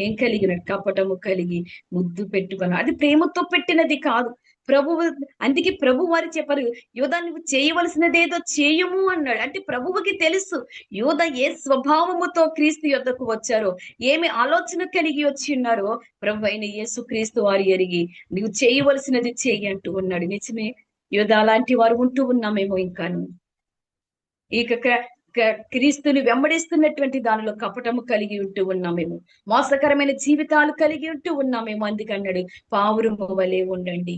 ఏం కలిగినట్టు? కపటము కలిగి ముద్దు పెట్టుకున్నాడు. అది ప్రేమతో పెట్టినది కాదు. ప్రభువు అందుకే ప్రభు వారు చెప్పారు, యోధా నువ్వు చేయవలసినదేదో చేయము అన్నాడు. అంటే ప్రభువుకి తెలుసు యోధ ఏ స్వభావముతో క్రీస్తు యొద్దకు వచ్చారో, ఏమి ఆలోచన కలిగి వచ్చి ఉన్నారో ప్రభు అయిన యేసు క్రీస్తు వారు ఎరిగి నువ్వు చేయవలసినది చెయ్యి అంటూ ఉన్నాడు. నిజమే, యోధ అలాంటి వారు ఉంటూ ఉన్నామేమో ఇంకాను. ఇక క్రీస్తుని వెంబడిస్తున్నటువంటి దానిలో కపటము కలిగి ఉంటూ ఉన్నామేమో, మోసకరమైన జీవితాలు కలిగి ఉంటూ ఉన్నామేమో. అందుకన్నాడు పావురము వలె ఉండండి,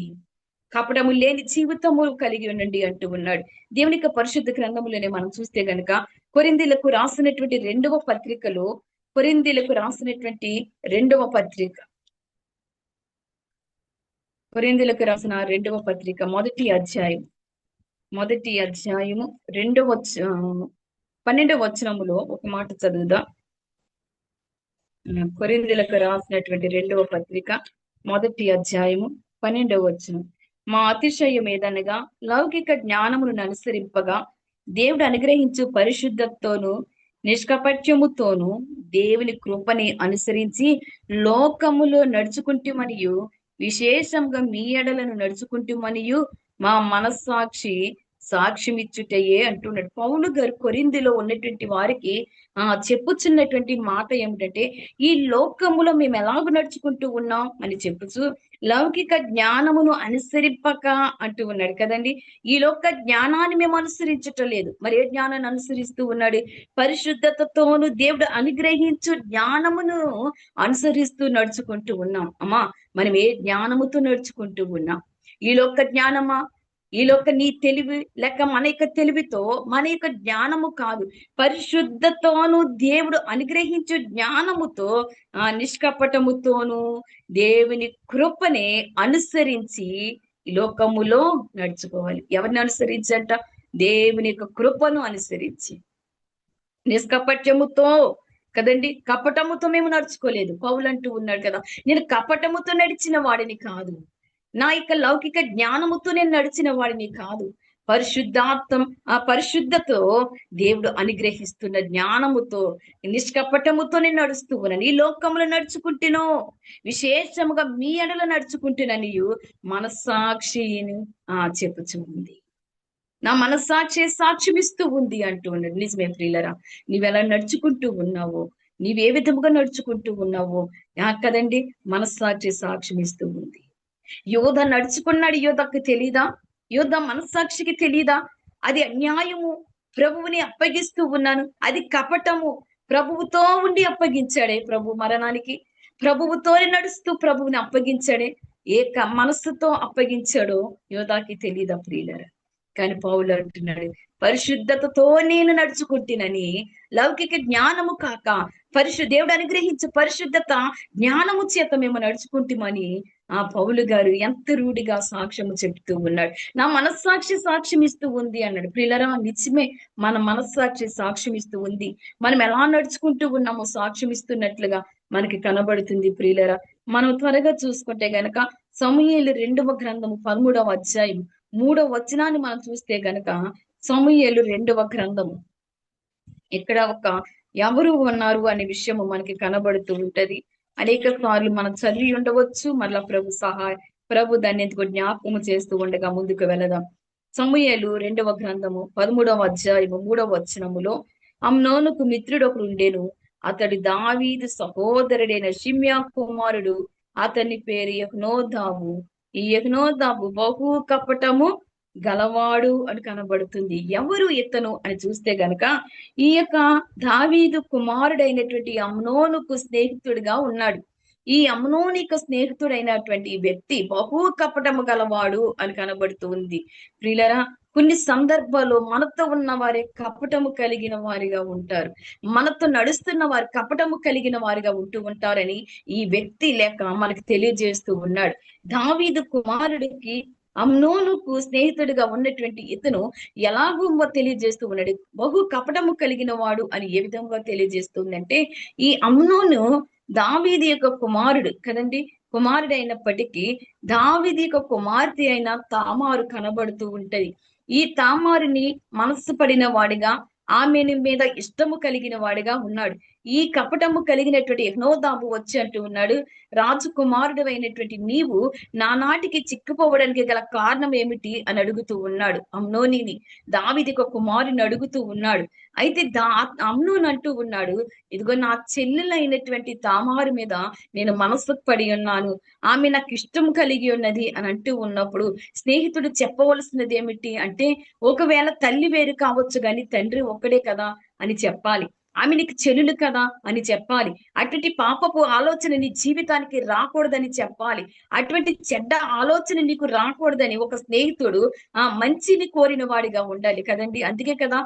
కపటము లేని జీవితము కలిగి ఉండండి అంటూ ఉన్నాడు. దేవుని యొక్క పరిశుద్ధ గ్రంథములోనే మనం చూస్తే గనుక కొరింథీలకు రాసినటువంటి రెండవ పత్రిక కొరింథీలకు రాసిన రెండవ పత్రిక మొదటి అధ్యాయము 12వ వచనములో ఒక మాట చదువుదా. కొరింథీలకు రాసినటువంటి రెండవ పత్రిక మొదటి అధ్యాయము 12వ వచనం. మా అతిశయం ఏదనగా లౌకిక జ్ఞానమును అనుసరింపగా దేవుడు అనుగ్రహించు పరిశుద్ధతతోను నిష్కపట్యముతోను దేవుని కృపని అనుసరించి లోకములో నడుచుకుంటూ విశేషంగా మీ ఎడలను నడుచుకుంటూ మా మనస్సాక్షి సాక్ష్యమిచ్చుటయే అంటున్నాడు పౌలు గారు. కొరింథీలో ఉన్నటువంటి వారికి చెప్పుచున్నటువంటి మాట ఏమిటంటే, ఈ లోకములో మేము ఎలాగ నడుచుకుంటూ ఉన్నాం అని చెప్పుచు లౌకిక జ్ఞానమును అనుసరింపక అంటూ ఉన్నాడు కదండి. ఈ లోక జ్ఞానాన్ని మేము అనుసరించటం లేదు. మరి ఏ జ్ఞానాన్ని అనుసరిస్తూ ఉన్నాడు? పరిశుద్ధతతోను దేవుడు అనుగ్రహించు జ్ఞానమును అనుసరిస్తూ నడుచుకుంటూ ఉన్నాం. అమ్మా, మనం ఏ జ్ఞానముతో నడుచుకుంటూ ఉన్నాం? ఈ లోక జ్ఞానమా? ఈ లోక నీ తెలివి లేక మన యొక్క తెలివితో, మన యొక్క జ్ఞానము కాదు, పరిశుద్ధతోను దేవుడు అనుగ్రహించు జ్ఞానముతో నిష్కపటముతోను దేవుని కృపనే అనుసరించి ఈ లోకములో నడుచుకోవాలి. ఎవరిని అనుసరించంట? దేవుని యొక్క కృపను అనుసరించి నిష్కపట్యముతో కదండి. కపటముతో మేము నడుచుకోలేదు. పౌలు అంటూ ఉన్నాడు కదా, నేను కపటముతో నడిచిన వాడిని కాదు, నా యొక్క లౌకిక జ్ఞానముతో నేను నడిచిన వాడిని కాదు, పరిశుద్ధతో దేవుడు అనుగ్రహిస్తున్న జ్ఞానముతో నిష్కపటముతో నేను నడుస్తూ ఉన్నాను. ఈ లోకంలో నడుచుకుంటునో విశేషముగా మీ ఎడల నడుచుకుంటున్నాను మనస్సాక్షిని చెప్పుచూ ఉంది. నా మనస్సాక్షి సాక్ష్యమిస్తూ ఉంది అంటూ ఉన్నాడు. నిజమే ప్రియులరా, నీవెలా నడుచుకుంటూ ఉన్నావో, నీవే విధముగా నడుచుకుంటూ ఉన్నావో కదండి, మనస్సాక్షి సాక్ష్యమిస్తూ ఉంది. యోధ నడుచుకున్నాడు, యోధకు తెలీదా? యోధ మనస్సాక్షికి తెలీదా? అది అన్యాయము, ప్రభువుని అప్పగిస్తూ ఉన్నాను, అది కపటము, ప్రభువుతో ఉండి అప్పగించాడే ప్రభు మరణానికి, ప్రభువుతోనే నడుస్తూ ప్రభువుని అప్పగించాడే, ఏ మనస్సుతో అప్పగించాడో యోధాకి తెలీదా ప్రియులరా? కానీ పౌలు అంటున్నాడు, పరిశుద్ధతతో నేను నడుచుకుంటునని, లౌకిక జ్ఞానము కాక దేవుడు అనుగ్రహించే పరిశుద్ధత జ్ఞానము చేత మేము నడుచుకుంటామని పౌలు గారు ఎంత రూఢిగా సాక్ష్యము చెప్తూ ఉన్నాడు. నా మనస్సాక్షి సాక్ష్యం ఇస్తూ ఉంది అన్నాడు. ప్రియులరా, నిజమే, మన మనస్సాక్షి సాక్ష్యం ఇస్తూ ఉంది. మనం ఎలా నడుచుకుంటూ ఉన్నామో సాక్ష్యం ఇస్తున్నట్లుగా మనకి కనబడుతుంది. ప్రియులరా, మనం త్వరగా చూసుకుంటే గనక సమూయేలు 2వ గ్రంథము 13వ అధ్యాయం 3వ వచనాన్ని మనం చూస్తే గనక, సమూయేలు 2వ గ్రంథము, ఇక్కడ ఎవరు ఉన్నారు అనే విషయము మనకి కనబడుతూ ఉంటది. అనేక సార్లు మనం చదివి ఉండవచ్చు, మళ్ళా ప్రభు దాన్ని ఎందుకు జ్ఞాపకము చేస్తూ ఉండగా ముందుకు వెళదాం. సమూయేలు 2వ గ్రంథము 13వ అధ్యాయము 3వ వచనములో, అమ్నోనుకు మిత్రుడు ఒకడు ఉండేను, అతడు దావీదు సహోదరుడైన షిమ్యా కుమారుడు, అతని పేరు యెహోనాదాబు. ఈ యెహోనాదాబు బహు కపటము గలవాడు అని కనబడుతుంది. ఎవరు ఇతను అని చూస్తే గనక, ఈ యొక్క దావీదు కుమారుడైనటువంటి అమ్నోనుకు స్నేహితుడిగా ఉన్నాడు. ఈ అమ్నోనిక స్నేహితుడైనటువంటి వ్యక్తి బహు కపటము గలవాడు అని కనబడుతుంది. ప్రియులరా, కొన్ని సందర్భాల్లో మనతో ఉన్న వారే కపటము కలిగిన వారిగా ఉంటారు, మనతో నడుస్తున్న వారు కపటము కలిగిన వారిగా ఉంటూ ఉంటారని ఈ వ్యక్తి లేక మనకి తెలియజేస్తూ ఉన్నాడు. దావీదు కుమారుడికి అమ్నోనుకు స్నేహితుడిగా ఉన్నటువంటి ఇతను ఎలాగో తెలియజేస్తూ ఉన్నాడు, బహు కపటము కలిగిన వాడు అని ఏ విధంగా తెలియజేస్తుందంటే, ఈ అమ్నోను దావీదు యొక్క కుమారుడు కదండి. కుమారుడు అయినప్పటికీ దావీదు యొక్క కుమార్తె అయిన తామారు కనబడుతూ ఉంటది. ఈ తామారుని మనస్సు పడిన వాడిగా, ఆమె మీద ఇష్టము కలిగిన వాడిగా ఉన్నాడు. ఈ కపటము కలిగినటువంటి యెహోదాబు వచ్చి అంటూ ఉన్నాడు, రాజకుమారుడు అయినటువంటి నీవు నా నాటికి చిక్కుపోవడానికి గల కారణం ఏమిటి అని అడుగుతూ ఉన్నాడు అమ్నోనిని. దావీదుకు ఒక కుమారుని అడుగుతూ ఉన్నాడు. అయితే అమ్నోను అంటూ ఉన్నాడు, ఇదిగో నా చెల్లెలైనటువంటి తామారు మీద నేను మనసు పడి ఉన్నాను, ఆమె నాకు ఇష్టం కలిగి ఉన్నది అని అంటూ ఉన్నప్పుడు స్నేహితుడు చెప్పవలసినది ఏమిటి అంటే, ఒకవేళ తల్లి వేరు కావచ్చు గాని తండ్రి ఒక్కడే కదా అని చెప్పాలి. ఆమె నీకు చెల్లెలు కదా అని చెప్పాలి. అటువంటి పాపపు ఆలోచన నీ జీవితానికి రాకూడదని చెప్పాలి. అటువంటి చెడ్డ ఆలోచన నీకు రాకూడదని ఒక స్నేహితుడు మంచిని కోరిన వాడిగా ఉండాలి కదండి. అందుకే కదా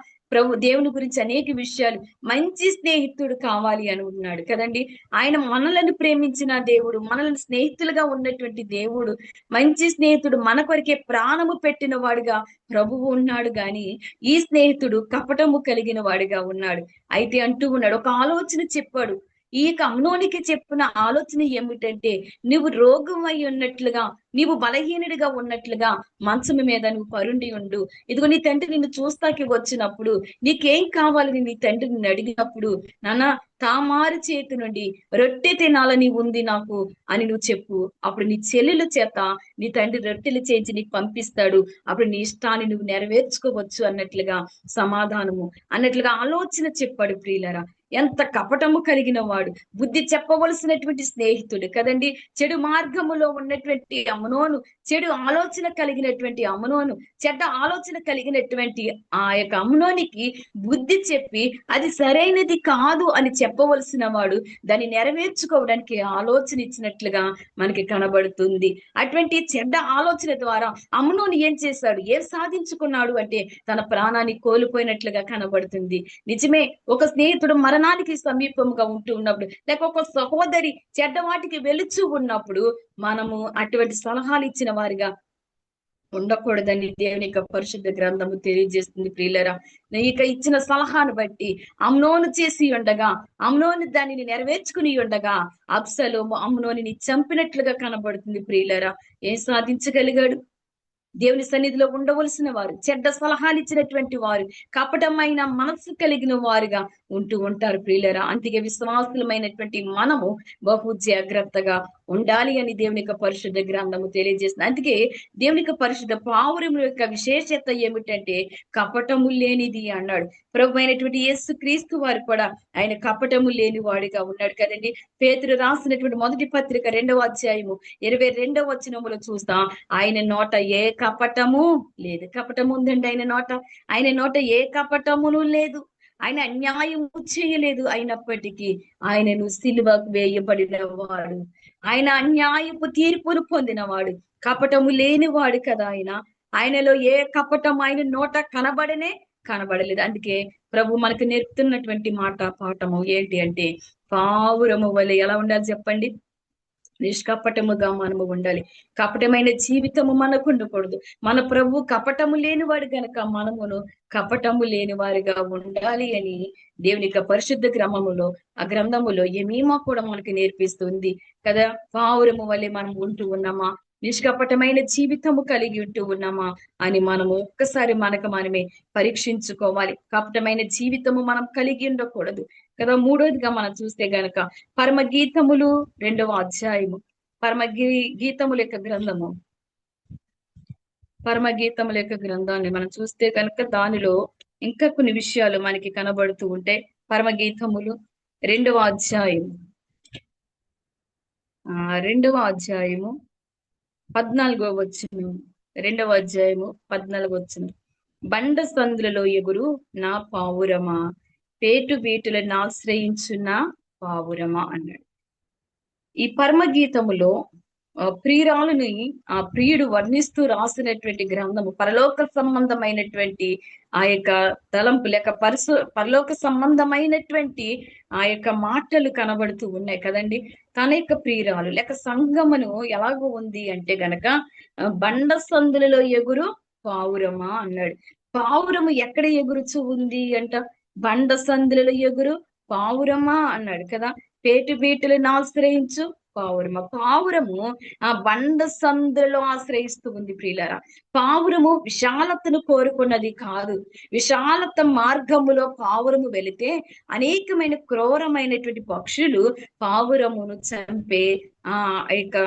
దేవుని గురించి అనేక విషయాలు, మంచి స్నేహితుడు కావాలి అని ఉన్నాడు కదండి. ఆయన మనలను ప్రేమించిన దేవుడు, మనల్ని స్నేహితులుగా ఉన్నటువంటి దేవుడు, మంచి స్నేహితుడు, మన కొరికే ప్రాణము పెట్టిన వాడుగా ప్రభువు ఉన్నాడు గాని ఈ స్నేహితుడు కపటము కలిగిన వాడిగా ఉన్నాడు. అయితే అంటూ ఉన్నాడు, ఒక ఆలోచన చెప్పాడు. ఈ అమ్నోనికి చెప్పిన ఆలోచన ఏమిటంటే, నువ్వు రోగం అయి ఉన్నట్లుగా, నీవు బలహీనుడిగా ఉన్నట్లుగా మంచం మీద నువ్వు పరుండి ఉండు. ఇదిగో నీ తండ్రి నిన్ను చూస్తాకి వచ్చినప్పుడు నీకేం కావాలని నీ తండ్రి నిన్ను అడిగినప్పుడు, నాన్న తామారు చేతి నుండి రొట్టె తినాలని ఉంది నాకు అని నువ్వు చెప్పు. అప్పుడు నీ చెల్లెల చేత నీ తండ్రి రొట్టెలు చేయించి నీకు పంపిస్తాడు. అప్పుడు నీ ఇష్టాన్ని నువ్వు నెరవేర్చుకోవచ్చు అన్నట్లుగా సమాధానము అన్నట్లుగా ఆలోచన చెప్పాడు. ప్రియులరా, ఎంత కపటము కలిగిన వాడు, బుద్ధి చెప్పవలసినటువంటి స్నేహితుడు కదండి. చెడు మార్గములో ఉన్నటువంటి అమ్నోను, చెడు ఆలోచన కలిగినటువంటి అమ్నోను, చెడ్డ ఆలోచన కలిగినటువంటి ఆ యొక్క అమ్నోనికి బుద్ధి చెప్పి అది సరైనది కాదు అని చెప్పవలసిన వాడు దాన్ని నెరవేర్చుకోవడానికి ఆలోచన ఇచ్చినట్లుగా మనకి కనబడుతుంది. అటువంటి చెడ్డ ఆలోచన ద్వారా అమ్నోను ఏం చేశాడు, ఏం సాధించుకున్నాడు అంటే తన ప్రాణాన్ని కోల్పోయినట్లుగా కనబడుతుంది. నిజమే, ఒక స్నేహితుడు మరణానికి సమీపంగా ఉంటూ ఉన్నప్పుడు, లేక ఒక సహోదరి చెడ్డ వాటికి వెలుచు ఉన్నప్పుడు మనము అటువంటి సలహాలు ఇచ్చిన వారిగా ఉండకూడదని దేవుని యొక్క పరిశుద్ధ గ్రంథము తెలియజేస్తుంది. ప్రియులరా, ఇక ఇచ్చిన సలహాను బట్టి అమ్నోను చేసి ఉండగా, అమ్నోను దానిని నెరవేర్చుకుని ఉండగా అబ్షలోము అమ్నోనిని చంపినట్లుగా కనబడుతుంది. ప్రియులరా, ఏం సాధించగలిగాడు? దేవుని సన్నిధిలో ఉండవలసిన వారు, చెడ్డ సలహాలు ఇచ్చినటువంటి వారు, కపటమైన మనసు కలిగిన వారుగా ఉంటూ ఉంటారు. ప్రియులరా, అందుకే విశ్వాసులమైనటువంటి మనము బహు జాగ్రత్తగా ఉండాలి అని దేవుని యొక్క పరిశుద్ధ గ్రంథము తెలియజేస్తుంది. అందుకే దేవుని యొక్క పరిశుద్ధ పావురము యొక్క విశేషత ఏమిటంటే కపటము లేనిది అన్నాడు. ప్రభు అయినటువంటి యేసు క్రీస్తు వారు కూడా ఆయన కపటము లేని వాడిగా ఉన్నాడు కదండి. పేతురు రాసినటువంటి మొదటి పత్రిక 2వ అధ్యాయము 22వ వచనములో చూస్తాం, ఆయన నోట ఏ కపటము లేదు. కపటము ఉందండి ఆయన నోట ఏ కపటమును లేదు. ఆయన అన్యాయం చేయలేదు. అయినప్పటికీ ఆయనను సిలువకు వేయబడిన వాడు, ఆయన అన్యాయపు తీర్పును పొందినవాడు, కపటము లేనివాడు కదా ఆయనలో ఏ కపటం ఆయన నోట కనబడలేదు. అందుకే ప్రభు మనకు నేర్పుతున్నటువంటి పాఠము ఏంటి అంటే, పావురము వలె ఎలా ఉండాలి చెప్పండి? నిష్కపటముగా మనము ఉండాలి. కపటమైన జీవితము మనకు ఉండకూడదు. మన ప్రభు కపటము లేనివాడు గనక మనమును కపటము లేని వారిగా ఉండాలి అని దేవుని యొక్క పరిశుద్ధ గ్రంథములో యెమీమా కూడా మనకి నేర్పిస్తుంది కదా. పావురము వలె మనం ఉంటూ ఉన్నామా, నిష్కపటమైన జీవితము కలిగి ఉంటూ ఉన్నామా అని మనము ఒక్కసారి మనమే పరీక్షించుకోవాలి. కపటమైన జీవితము మనం కలిగి ఉండకూడదు కదా. మూడోదిగా మనం చూస్తే గనక పరమగీతములు 2వ అధ్యాయము, పరమగీతముల యొక్క గ్రంథాన్ని మనం చూస్తే కనుక దానిలో ఇంకా కొన్ని విషయాలు మనకి కనబడుతూ ఉంటాయి. పరమగీతములు 2వ అధ్యాయము 14వ వచనం, 2వ అధ్యాయము 14వ వచనం, బండ సందులలో ఎగురు నా పావురమా, పేటు బీటులను ఆశ్రయించున్న పావురమా అన్నాడు. ఈ పరమగీతములో ప్రియురాలుని ఆ ప్రియుడు వర్ణిస్తూ రాసినటువంటి గ్రంథము, పరలోక సంబంధమైనటువంటి ఆ యొక్క తలంపు లేక పరలోక సంబంధమైనటువంటి ఆ యొక్క మాటలు కనబడుతూ ఉన్నాయి కదండి. తన యొక్క ప్రియురాలు లేక సంగమను ఎలాగో ఉంది అంటే గనక బండ సందులలో ఎగురు పావురమా అన్నాడు. పావురము ఎక్కడ ఎగురుచూ ఉంది అంట? బండ సందులలో ఎగురు పావురమా అన్నాడు కదా. పేటు బీటులను ఆశ్రయించు పావురము ఆ బండ సందులో ఆశ్రయిస్తూ ఉంది ప్రియులారా. పావురము విశాలతను కోరుకున్నది కాదు. విశాలత మార్గములో పావురము వెళితే అనేకమైన క్రూరమైనటువంటి పక్షులు పావురమును చంపే ఆ యొక్క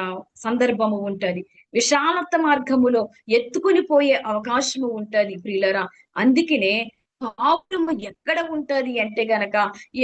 సందర్భము ఉంటది. విశాలత మార్గములో ఎత్తుకుని పోయే అవకాశము ఉంటది ప్రియులరా. అందుకనే పావురము ఎక్కడ ఉంటది అంటే గనక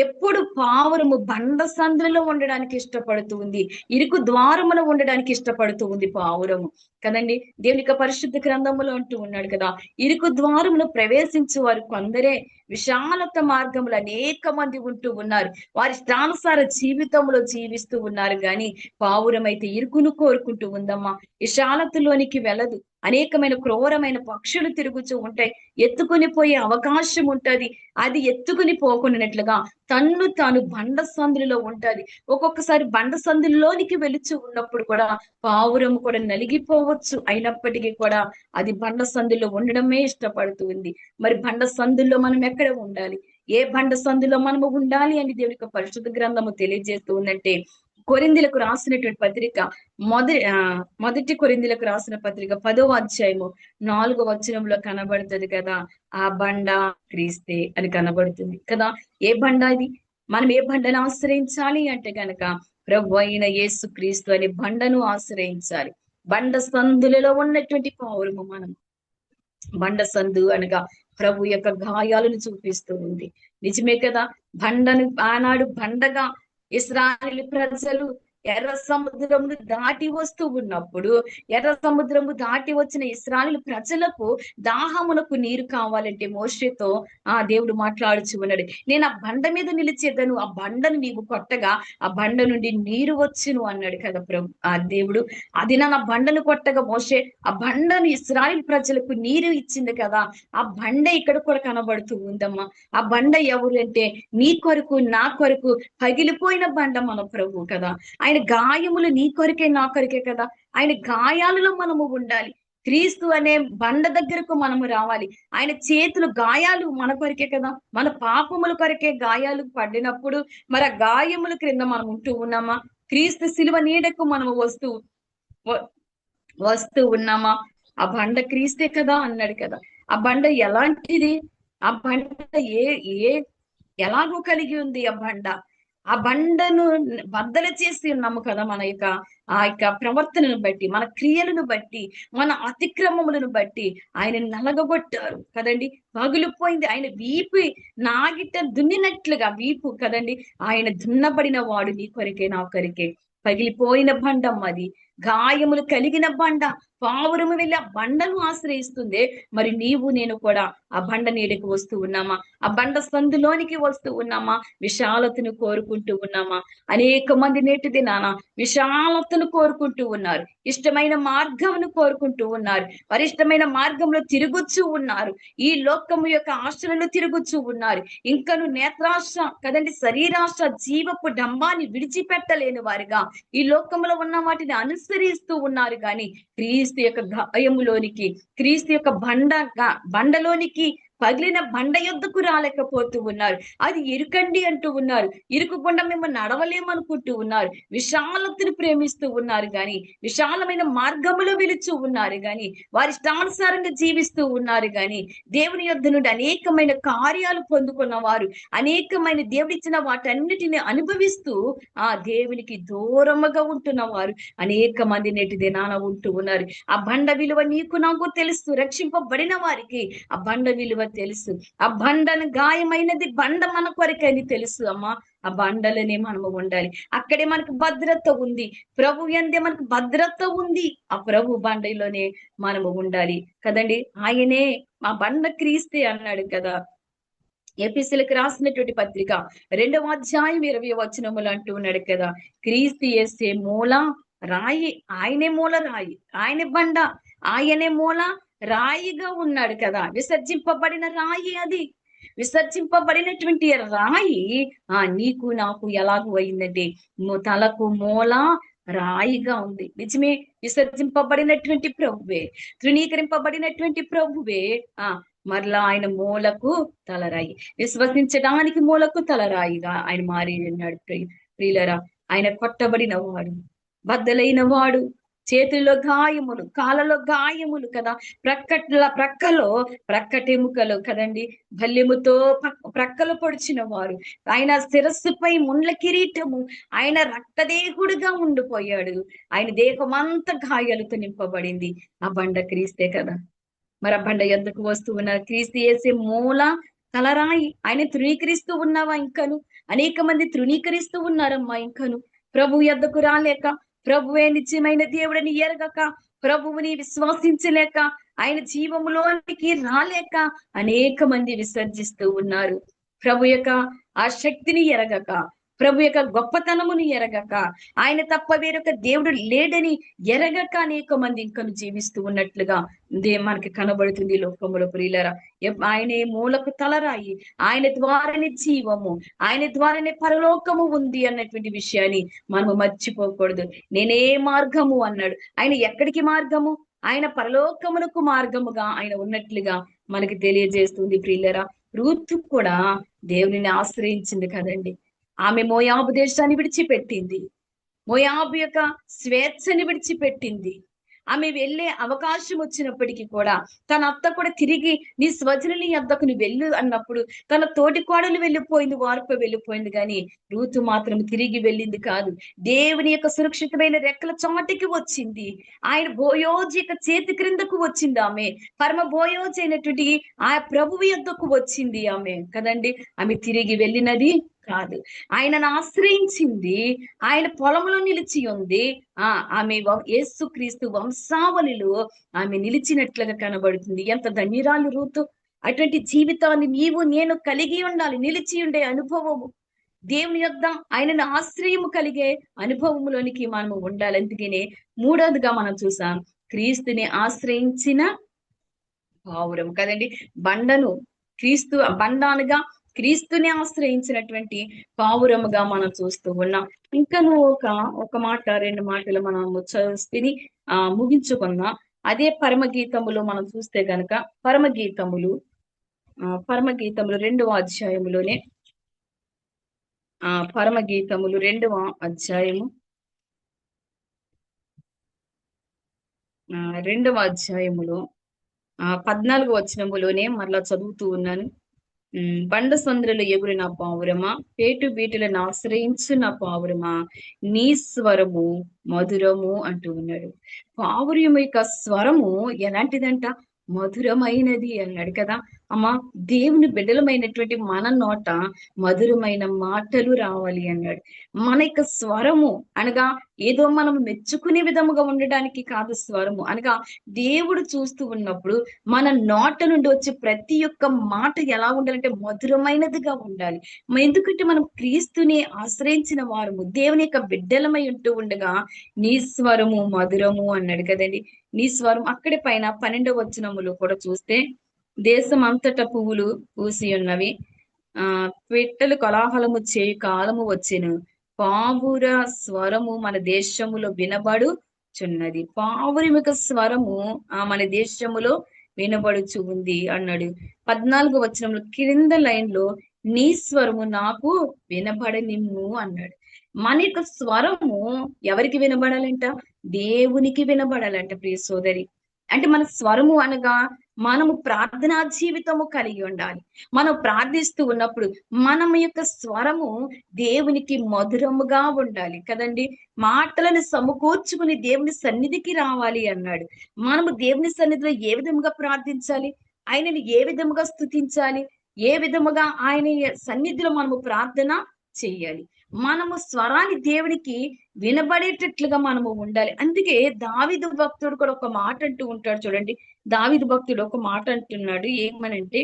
ఎప్పుడు పావురము బండ సందులలో ఉండడానికి ఇష్టపడుతూ ఉంది, ఇరుకు ద్వారములో ఉండడానికి ఇష్టపడుతూ ఉంది పావురము కదండి. దేవుని యొక్క పరిశుద్ధ గ్రంథములో అంటూ ఉన్నాడు కదా, ఇరుకు ద్వారమును ప్రవేశించు వారు కొందరే, విశాలత మార్గములు అనేక మంది ఉంటూ ఉన్నారు, వారి ఇష్టానుసార జీవితంలో జీవిస్తూ ఉన్నారు. గాని పావురం అయితే ఇరుకును కోరుకుంటూ ఉందమ్మా, విశాలతలోనికి వెళ్ళదు. అనేకమైన క్రూరమైన పక్షులు తిరుగుతూ ఉంటాయి, ఎత్తుకుని పోయే అవకాశం ఉంటది. అది ఎత్తుకుని పోకున్నట్లుగా తన్ను తాను బండ సందులో ఉంటది. ఒక్కొక్కసారి బండ సందులోనికి వెలుచు ఉన్నప్పుడు కూడా పావురం కూడా నలిగిపోవచ్చు. అయినప్పటికీ కూడా అది బండ సందులో ఉండడమే ఇష్టపడుతూ ఉంది. మరి బండ సందుల్లో మనం ఎక్కడ ఉండాలి? ఏ బండ సందులో మనము ఉండాలి అని దేవుని యొక్క పరిశుద్ధ గ్రంథము తెలియజేస్తూ ఉందంటే, కొరింథీలకు రాసినటువంటి పత్రిక మొదటి కొరింథీలకు రాసిన పత్రిక 10వ అధ్యాయము 4వ వచనంలో కనబడుతుంది కదా, ఆ బండ క్రీస్తే అని కనబడుతుంది కదా. ఏ బండ ఇది? మనం ఏ బండను ఆశ్రయించాలి అంటే గనక ప్రభు అయిన యేసు క్రీస్తు అనే బండను ఆశ్రయించాలి. బండ సందులలో ఉన్నటువంటి పావురము మనం. బండ సందు అనగా ప్రభు యొక్క గాయాలను చూపిస్తూ ఉంది. నిజమే కదా. బండను ఆనాడు బండగా ఇశ్రాయేలు ప్రజలు ఎర్ర సముద్రమును దాటి వస్తూ ఉన్నప్పుడు, ఎర్ర సముద్రము దాటి వచ్చిన ఇశ్రాయేలు ప్రజలకు దాహమునకు నీరు కావాలంటే మోషేతో దేవుడు మాట్లాడుచు ఉన్నాడు. నేను ఆ బండ మీద నిలిచేదను, ఆ బండను నీవు కొట్టగా ఆ బండ నుండి నీరు వచ్చును అన్నాడు కదా ప్రభు ఆ దేవుడు. అది నా బండను కొట్టగా మోషే ఆ బండను ఇశ్రాయేలు ప్రజలకు నీరు ఇచ్చింది కదా. ఆ బండ ఇక్కడ కూడా కనబడుతూ ఉందమ్మా. ఆ బండ ఎవరు అంటే నీ కొరకు నా కొరకు పగిలిపోయిన బండ మన ప్రభు కదా. ఆయన గాయములు నీ కొరికే నా కొరికే కదా. ఆయన గాయాలలో మనము ఉండాలి. క్రీస్తు అనే బండ దగ్గరకు మనము రావాలి. ఆయన చేతులు గాయాలు మన కొరికే కదా. మన పాపముల కొరికే గాయాలు పడినప్పుడు మరి ఆ గాయముల క్రింద మనం ఉంటూ ఉన్నామా? క్రీస్తు శిలువ నీడకు మనము వస్తూ ఉన్నామా? ఆ బండ క్రీస్తే కదా అన్నాడు కదా. ఆ బండ ఎలాంటిది? ఆ బండ ఏ ఏ ఎలాగో కలిగి ఉంది ఆ బండ. ఆ బండను బద్దలు చేసి ఉన్నాము కదా. మన యొక్క ప్రవర్తనను బట్టి, మన క్రియలను బట్టి, మన అతిక్రమములను బట్టి ఆయన నలగగొట్టారు కదండి. పగిలిపోయింది ఆయన వీపు, నాగిట దున్నినట్లుగా వీపు కదండి. ఆయన దున్నబడిన వాడు నీ కొరికే నా కొరికే. పగిలిపోయిన బండం అది, గాయములు కలిగిన బండ. పావురము వెళ్ళి ఆ బండను ఆశ్రయిస్తుంది. మరి నీవు నేను కూడా ఆ బండ నీడకు వస్తూ ఉన్నామా? ఆ బండ సందులోనికి వస్తూ ఉన్నామా? విశాలతను కోరుకుంటూ ఉన్నామా? అనేక మంది నేటి దినాన విశాలతను కోరుకుంటూ ఉన్నారు, ఇష్టమైన మార్గమును కోరుకుంటూ ఉన్నారు, వారి ఇష్టమైన మార్గంలో తిరుగుచూ ఉన్నారు, ఈ లోకము యొక్క ఆశలను తిరుగుచూ ఉన్నారు. ఇంకను నేత్రాశ కదండి, శరీరాశ, జీవపు డంబాన్ని విడిచిపెట్టలేని వారిగా ఈ లోకంలో ఉన్న వాటిని అనుసరిస్తూ ఉన్నారు. కానీ క్రీస్తు యొక్క గాయములోనికి, క్రీస్తు యొక్క బండలోనికి, పగిలిన బండ యొద్దకు రాలేకపోతూ ఉన్నారు. అది ఇరుకండి అంటూ ఉన్నారు, ఇరుకుకుండా మేము నడవలేమనుకుంటూ ఉన్నారు. విశాలతను ప్రేమిస్తూ ఉన్నారు గాని, విశాలమైన మార్గములో వెలుచూ ఉన్నారు గాని, వారి ఇష్టానుసారంగా జీవిస్తూ ఉన్నారు గాని, దేవుని యొద్ద నుండి అనేకమైన కార్యాలు పొందుకున్న వారు, అనేకమైన దేవుడిచ్చిన వాటన్నిటిని అనుభవిస్తూ ఆ దేవునికి దూరముగా ఉంటున్న వారు అనేక మంది నేటి దినాన ఉంటూ ఉన్నారు. ఆ బండ విలువ నీకు నాకు తెలుసు. రక్షింపబడిన వారికి ఆ బండ విలువ తెలుసు. ఆ బండను గాయమైనది బండ మన కొరకని తెలుసు అమ్మా. ఆ బండలోనే మనము ఉండాలి. అక్కడే మనకు భద్రత ఉంది. ప్రభు యందే మనకు భద్రత ఉంది. ఆ ప్రభు బండలోనే మనము ఉండాలి కదండి. ఆయనే ఆ బండ క్రీస్తే అన్నాడు కదా. ఎఫెసీయులకు రాసినటువంటి పత్రిక 2వ అధ్యాయం 20వ వచనములు అంటూ ఉన్నాడు కదా, క్రీస్తు యేసే మూల రాయి, ఆయనే మూల రాయి, ఆయనే బండ, ఆయనే మూల రాయిగా ఉన్నాడు కదా. విసర్జింపబడిన రాయి అది. విసర్జింపబడినటువంటి రాయి నీకు నాకు ఎలాగూ అయిందంటే తలకు మూల రాయిగా ఉంది. నిజమే. విసర్జింపబడినటువంటి ప్రభువే, తృణీకరింపబడినటువంటి ప్రభువే మరలా ఆయన మూలకు తలరాయి, విశ్వసించడానికి మూలకు తలరాయిగా ఆయన మారి ఉన్నాడు ప్రియులరా. ఆయన కొట్టబడిన వాడు, బద్దలైన వాడు, చేతుల్లో గాయములు, కాళ్ళలో గాయములు కదా, ప్రక్కలో ప్రక్కటెముకలు కదండి, భల్యముతో ప్రక్కలు పొడిచిన వారు, ఆయన శిరస్సుపై ముండ్ల కిరీటము, ఆయన రక్తదేహుడుగా ఉండిపోయాడు. ఆయన దేహమంతా గాయాలతో నింపబడింది. ఆ బండ క్రీస్తే కదా. మరి ఆ బండ యొద్దకు వస్తూ ఉన్నారు. క్రీస్తు యేసే మూల తలరాయి. ఆయన తృణీకరిస్తూ ఉన్నావా ఇంకను? అనేక మంది తృణీకరిస్తూ ఉన్నారమ్మా ఇంకను. ప్రభు యొద్దకు రాలేక, ప్రభువే నిత్యమైన దేవుడని ఎరగక, ప్రభువుని విశ్వాసించలేక, ఆయన జీవములోనికి రాలేక అనేక మంది విసర్జిస్తూ ఉన్నారు. ప్రభు యొక్క ఆ శక్తిని ఎరగక, ప్రభు యొక్క గొప్పతనముని ఎరగక, ఆయన తప్ప వేరొక దేవుడు లేడని ఎరగక అనేక మంది ఇంకను జీవిస్తూ ఉన్నట్లుగా మనకి కనబడుతుంది ఈ లోకములో ప్రియులరా. ఆయనే మూలకు తలరాయి, ఆయన ద్వారానే జీవము, ఆయన ద్వారానే పరలోకము ఉంది అన్నటువంటి విషయాన్ని మనము మర్చిపోకూడదు. నేనే మార్గము అన్నాడు. ఆయన ఎక్కడికి మార్గము? ఆయన పరలోకమునకు మార్గముగా ఆయన ఉన్నట్లుగా మనకి తెలియజేస్తుంది ప్రియులరా. రూతు కూడా దేవుని ఆశ్రయించింది కదండి. ఆమె మోయాబు దేశాన్ని విడిచిపెట్టింది, మోయాబు యొక్క స్వేచ్ఛని విడిచిపెట్టింది. ఆమె వెళ్ళే అవకాశం వచ్చినప్పటికీ కూడా తన అత్త కూడా తిరిగి నీ స్వజనుని వద్దకు నువ్వు వెళ్ళు అన్నప్పుడు తన తోటి కోడలు వెళ్ళిపోయింది, వార్ప వెళ్ళిపోయింది, కానీ రూతు మాత్రం తిరిగి వెళ్ళింది కాదు. దేవుని యొక్క సురక్షితమైన రెక్కల చాటికి వచ్చింది. ఆయన బోయోజు యొక్క చేతి క్రిందకు వచ్చింది. ఆమె పరమ బోయోజు అయినటువంటి ఆ ప్రభువు యొద్దకు వచ్చింది ఆమె కదండి. ఆమె తిరిగి వెళ్ళినది కాదు, ఆయనను ఆశ్రయించింది. ఆయన పొలంలో నిలిచి ఉంది. ఆమె యేసుక్రీస్తు వంశావళిలో ఆమె నిలిచినట్లుగా కనబడుతుంది. ఎంత ధన్యురాలు రూతు. అటువంటి జీవితాన్ని నీవు నేను కలిగి ఉండాలి. నిలిచి ఉండే అనుభవము, దేవుని యొద్ద ఆయనను ఆశ్రయము కలిగే అనుభవములోనికి మనము ఉండాలి. అందుకనే మూడవదిగా మనం చూసాం, క్రీస్తుని ఆశ్రయించిన పావురం కదండి. బండను బండ అనగా క్రీస్తుని ఆశ్రయించినటువంటి పావురముగా మనం చూస్తూ ఉన్నాం. ఇంకా నువ్వు ఒక మాట, రెండు మాటలు మనం చదివి ముగించుకుందాం. అదే పరమగీతములో మనం చూస్తే గనక పరమగీతములు 2వ అధ్యాయములోనే పరమగీతములు 2వ అధ్యాయము 2వ అధ్యాయములో 14వ వచనములోనే మరలా చదువుతూ ఉన్నాను. బండ సంద్రలు ఎగురిన పావురమా, పేటు బీటులను ఆశ్రయించిన పావురమా, నీ స్వరము మధురము అంటూ ఉన్నాడు. పావురం యొక్క స్వరము ఎలాంటిదంట? మధురమైనది అన్నాడు కదా. అమ్మా, దేవుని బిడ్డలమైనటువంటి మన నోట మధురమైన మాటలు రావాలి అన్నాడు. మన యొక్క స్వరము అనగా ఏదో మనం మెచ్చుకునే విధముగా ఉండడానికి కాదు. స్వరము అనగా దేవుడు చూస్తూ ఉన్నప్పుడు మన నోట నుండి వచ్చే ప్రతి ఒక్క మాట ఎలా ఉండాలంటే మధురమైనదిగా ఉండాలి. ఎందుకంటే మనం క్రీస్తుని ఆశ్రయించిన వారము, దేవుని యొక్క బిడ్డలమై ఉంటూ ఉండగా నీ స్వరము మధురము అన్నాడు కదండి. నీ స్వరం అక్కడి పైన 12వ వచనములో కూడా చూస్తే, దేశం అంతటా పువ్వులు పూసి ఉన్నవి, పిట్టలు కోలాహలము చేయు కాలము వచ్చెను, పావుర స్వరము మన దేశములో వినబడుచున్నది. పావురం యొక్క స్వరము మన దేశములో వినబడుచు ఉంది అన్నాడు. 14వ వచనంలో క్రింద లైన్ లో నీ స్వరము నాకు వినబడనిమ్ము అన్నాడు. మన యొక్క స్వరము ఎవరికి వినబడాలంట? దేవునికి వినబడాలంట ప్రియ సోదరి. అంటే మన స్వరము అనగా మనము ప్రార్థనా జీవితము కలిగి ఉండాలి. మనం ప్రార్థిస్తూ ఉన్నప్పుడు మన యొక్క స్వరము దేవునికి మధురముగా ఉండాలి కదండి. మాటలను సమకూర్చుకుని దేవుని సన్నిధికి రావాలి అన్నాడు. మనము దేవుని సన్నిధిలో ఏ విధముగా ప్రార్థించాలి? ఆయనని ఏ విధముగా స్తుతించాలి? ఏ విధముగా ఆయన సన్నిధిలో మనము ప్రార్థన చెయ్యాలి? మనము స్వరాన్ని దేవునికి వినబడేటట్లుగా మనము ఉండాలి. అందుకే దావీదు భక్తుడు కూడా ఒక మాట అంటూ ఉంటాడు చూడండి. దావీదు భక్తుడు ఒక మాట అంటున్నాడు, ఏమనంటే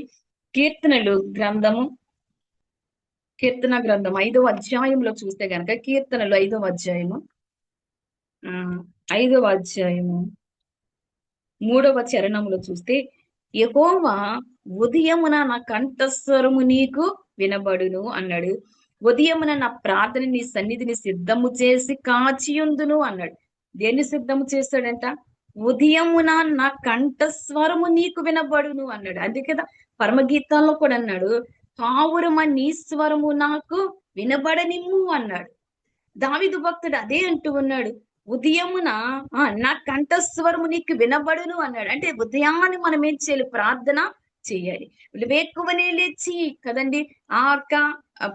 కీర్తన గ్రంథం 5వ అధ్యాయంలో చూస్తే గనక కీర్తనలు 5వ అధ్యాయము 3వ చరణంలో చూస్తే, యెహోవా ఉదయమున నా కంఠస్వరము నీకు వినబడును అన్నాడు. ఉదయమున నా ప్రార్థన నీ సన్నిధిని సిద్ధము చేసి కాచియుందును అన్నాడు. దేన్ని సిద్ధము చేస్తాడంట? ఉదయమున నా కంఠస్వరము నీకు వినబడును అన్నాడు. అంతే కదా. పరమగీతాల్లో కూడా అన్నాడు, పావురమ నీ స్వరము నాకు వినబడనిమ్ము అన్నాడు. దావీదు భక్తుడు అదే అంటూ ఉన్నాడు. ఉదయమున నా కంఠస్వరము నీకు వినబడును అన్నాడు. అంటే ఉదయాన్ని మనం ఏం చేయాలి? ప్రార్థన చేయాలి. వేకువనే లేచి కదండి, ఆ యొక్క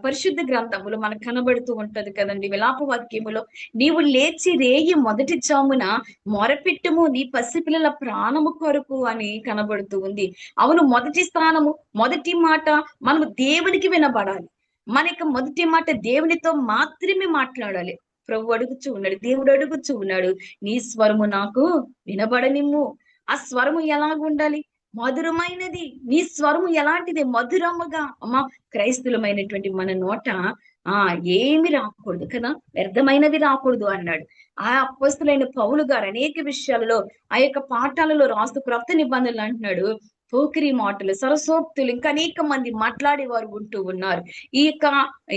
పరిశుద్ధ గ్రంథములో మనకు కనబడుతూ ఉంటది కదండి, విలాప వాక్యములో, నీవు లేచి రేయి మొదటి జామున మొరపెట్టుము నీ పసిపిల్లల ప్రాణము కొరకు అని కనబడుతూ ఉంది. అవును, మొదటి స్థానము, మొదటి మాట మనము దేవునికి వినబడాలి. మన యొక్క మొదటి మాట దేవునితో మాత్రమే మాట్లాడాలి. ప్రభు అడుగుచూ ఉన్నాడు, దేవుడు అడుగుచూ ఉన్నాడు, నీ స్వరము నాకు వినబడనిమ్ము. ఆ స్వరము ఎలాగుండాలి? మధురమైనది. నీ స్వరము ఎలాంటిది? మధురముగా. అమ్మా, క్రైస్తులమైనటువంటి మన నోట ఏమి రాకూడదు కదా, వ్యర్థమైనది రాకూడదు అన్నాడు. ఆ అపొస్తలుడైన పౌలు గారు అనేక విషయాలలో ఆ యొక్క పాఠాలలో రాస్తూ క్రొత్త నిబంధనలు అంటున్నాడు, పోకిరి మాటలు, సరసోక్తులు, ఇంకా అనేక మంది మాట్లాడేవారు ఉంటూ ఉన్నారు. ఈ యొక్క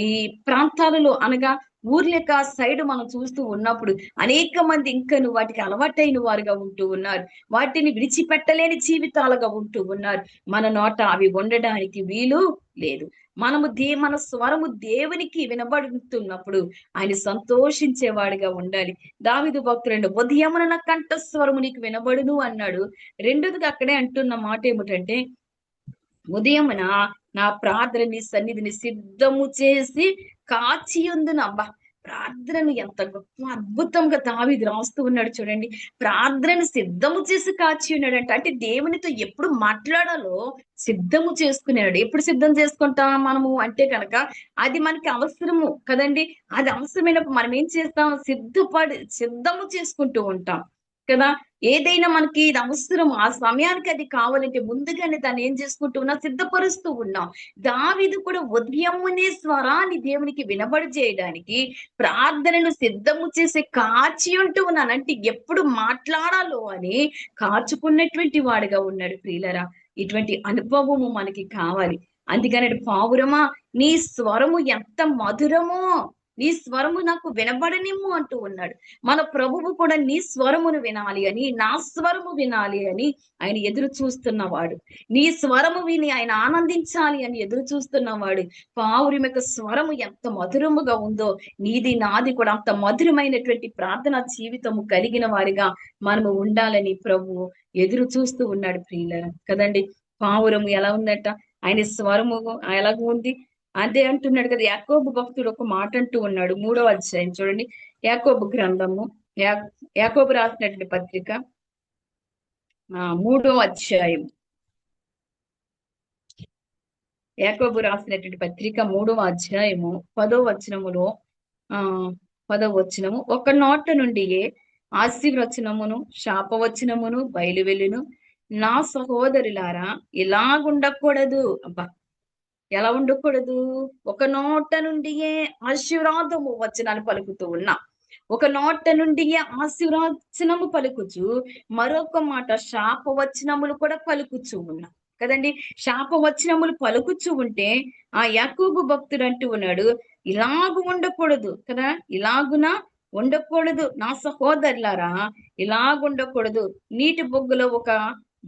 ఈ ప్రాంతాలలో అనగా ఊర్ల యొక్క సైడ్ మనం చూస్తూ ఉన్నప్పుడు అనేక మంది ఇంకను వాటికి అలవాటైన వారుగా ఉంటూ ఉన్నారు. వాటిని విడిచిపెట్టలేని జీవితాలుగా ఉంటూ ఉన్నారు. మన నోట అవి ఉండడానికి వీలు లేదు. మన స్వరము దేవునికి వినబడుతున్నప్పుడు ఆయన సంతోషించేవాడిగా ఉండాలి. దావీదు భక్తుడు ఉదయమున నా కంఠస్వరము నీకు వినబడును అన్నాడు. రెండోదిగా అక్కడే అంటున్న మాట ఏమిటంటే, ఉదయమున నా ప్రార్థన నీ సన్నిధిని సిద్ధము చేసి కాచి ఉందును. అబ్బా, ప్రార్థనను ఎంత గొప్ప అద్భుతంగా దావీదు రాస్తూ ఉన్నాడు చూడండి. ప్రార్థనను సిద్ధము చేసి కాచి ఉన్నాడంట. అంటే దేవునితో ఎప్పుడు మాట్లాడాలో సిద్ధము చేసుకున్నాడు. ఎప్పుడు సిద్ధం చేసుకుంటాం మనము అంటే కనుక, అది మనకి అవసరము కదండి. అది అవసరమైనప్పుడు మనం ఏం చేస్తాం? సిద్ధము చేసుకుంటూ ఉంటాం కదా. ఏదైనా మనకి ఇది అవసరం, ఆ సమయానికి అది కావాలంటే ముందుగానే దాన్ని ఏం చేసుకుంటూ ఉన్నా, సిద్ధపరుస్తూ ఉన్నాం. దావీదు కూడా ఉదయమునే స్వరాన్ని దేవునికి వినబడి చేయడానికి ప్రార్థనను సిద్ధము చేసి కాచి ఉంటూ ఉన్నాను. అంటే ఎప్పుడు మాట్లాడాలో అని కాచుకున్నటువంటి వాడుగా ఉన్నాడు. ప్రియులరా, ఇటువంటి అనుభవము మనకి కావాలి. అందుకని పావురమా, నీ స్వరము ఎంత మధురమో, నీ స్వరము నాకు వినబడనిమ్ము అంటూ ఉన్నాడు. మన ప్రభువు కూడా నీ స్వరమును వినాలి అని, నా స్వరము వినాలి అని ఆయన ఎదురు చూస్తున్నవాడు. నీ స్వరము విని ఆయన ఆనందించాలి అని ఎదురు చూస్తున్నవాడు. పావురం యొక్క స్వరము ఎంత మధురముగా ఉందో, నీది నాది కూడా అంత మధురమైనటువంటి ప్రార్థనా జీవితము కలిగిన వారిగా మనము ఉండాలని ప్రభువు ఎదురు చూస్తూ ఉన్నాడు. ప్రియులరా కదండి, పావురము ఎలా ఉందట? ఆయన స్వరము ఎలాగ ఉంది? అదే అంటున్నాడు కదా. యాకోబు భక్తుడు ఒక మాట అంటూ ఉన్నాడు, 3వ అధ్యాయం చూడండి. యాకోబు గ్రంథము, యాకోబు రాసినటువంటి పత్రిక 3వ అధ్యాయం, యాకోబు రాసినటువంటి పత్రిక 3వ అధ్యాయము 10వ వచనములో 10వ వచనము, ఒక నోట నుండి ఆశీర్వచనమును శాపవచనమును బయలువెళ్ళును. నా సహోదరులారా, ఇలాగుండకూడదు. అబ్బా, ఎలా ఉండకూడదు? ఒక నోట నుండియే ఆశీర్వాదము వచనాలు పలుకుతూ ఉన్నా, ఒక నోట నుండియే ఆశీర్వచనము పలుకుచు, మరొక మాట శాపవచనములు కూడా పలుకుచూ ఉన్నా కదండి. శాపవచనములు పలుకుచూ ఉంటే ఆ యాకోబు భక్తుడు అంటూ ఉన్నాడు, ఇలాగు ఉండకూడదు కదా, ఇలాగున ఉండకూడదు. నా సహోదరులారా, ఇలాగుండకూడదు. నీటి బొగ్గులో ఒక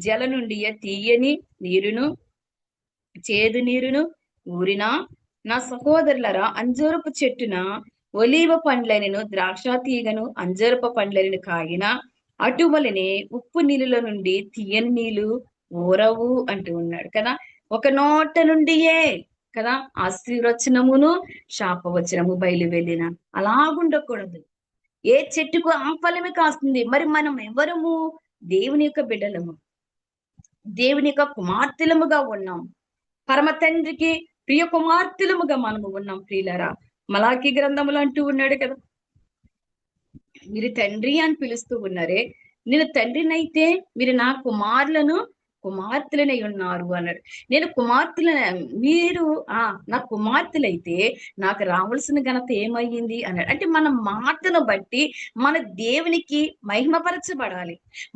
జల నుండి తీయని నీరును చేదు నీరును ఊరినా, నా సహోదరులరా, అంజూరపు చెట్టున ఒలీవ పండ్లనను ద్రాక్ష తీగను అంజూరపు పండ్లనను కాగిన అటువలనే ఉప్పు నీళ్ళలో నుండి తీయని నీళ్లు ఊరవు అంటూ ఉన్నాడు కదా. ఒక నోట నుండియే కదా ఆశీర్వచనమును శాపవచనము బయలు వెళ్ళిన. అలాగుండకూడదు. ఏ చెట్టుకు ఆ ఫలమే కాస్తుంది. మరి మనం ఎవరము? దేవుని యొక్క బిడ్డలము, దేవుని యొక్క కుమార్తెలముగా ఉన్నాం. పరమ తండ్రికి ప్రియ కుమార్తెలముగా మనము ఉన్నాం. ప్రియులరా, మలాకి గ్రంథములు అంటూ ఉన్నాడు కదా, మీరు తండ్రి అని పిలుస్తూ ఉన్నారే, నేను తండ్రినైతే మీరు నా కుమార్తెలనై ఉన్నారు అన్నాడు. నేను మీరు నా కుమార్తెలైతే నాకు రావాల్సిన ఘనత ఏమయ్యింది అన్నాడు. అంటే మన మాటను బట్టి మన దేవునికి మహిమపరచబడాలి.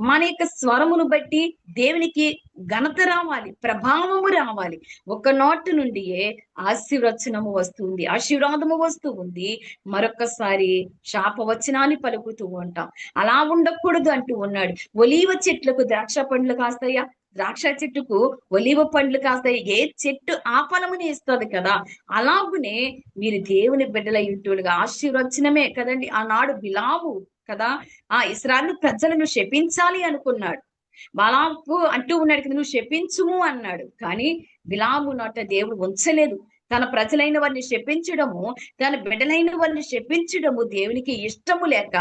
మన యొక్క స్వరమును బట్టి దేవునికి ఘనత రావాలి, ప్రభావము రావాలి. ఒక నోట నుండియే ఆశీర్వచనము వస్తుంది, ఆశీర్వాదము వస్తూ ఉంది, మరొకసారి శాపవచనాన్ని పలుకుతూ ఉంటాం. అలా ఉండకూడదు అంటూ ఉన్నాడు. ఒలీవ చెట్లకు ద్రాక్ష పండ్లు కాస్తాయా? ద్రాక్ష చెట్టుకు ఒలీవ పండ్లు కాస్తాయి, ఏ చెట్టు ఆ ఫలముని ఇస్తుంది కదా. అలాగునే మీరు దేవుని బిడ్డలైనట్టుగా ఆశీర్వచనమే కదండి. ఆనాడు బిలాము కదా ఆ ఇశ్రాయేలు ప్రజలను శపించాలి అనుకున్నాడు. బాలాకు అంటూ ఉన్నాడు కదా, నువ్వు శపించుము అన్నాడు. కానీ బిలాము నోట దేవుడు ఉంచలేదు. తన ప్రజలైన వారిని శపించడము, తన బిడ్డలైన వారిని శపించడము దేవునికి ఇష్టము లేక,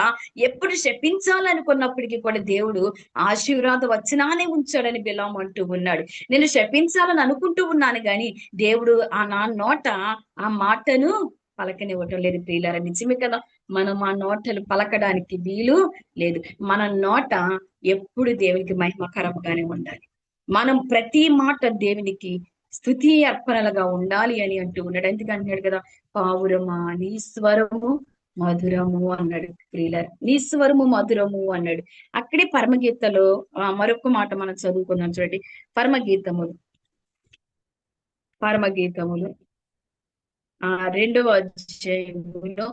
ఎప్పుడు శపించాలనుకున్నప్పటికీ కూడా దేవుడు ఆశీర్వాద వచనాన్ని ఉంచాడని బిలాము అంటూ ఉన్నాడు. నేను శపించాలని అనుకుంటూ ఉన్నాను గాని దేవుడు నా నోట ఆ మాటను పలకనివ్వటం లేదు. ప్రియులారా, నిజమే కదా. మనం ఆ నోటలు పలకడానికి వీలు లేదు. మన నోట ఎప్పుడు దేవునికి మహిమకరంగానే ఉండాలి. మనం ప్రతి మాట దేవునికి స్తుతి అర్పణలుగా ఉండాలి అని అంటూ ఉన్నాడు. ఎందుకు అంటున్నాడు కదా, పావురమా నీ స్వరము మధురము అన్నాడు. ప్రియులారా, నీ స్వరము మధురము అన్నాడు. అక్కడే పరమగీతలో మరొక మాట మనం చదువుకుందాం చూడండి. పరమగీతములు పరమగీతములు 2వ అధ్యాయములో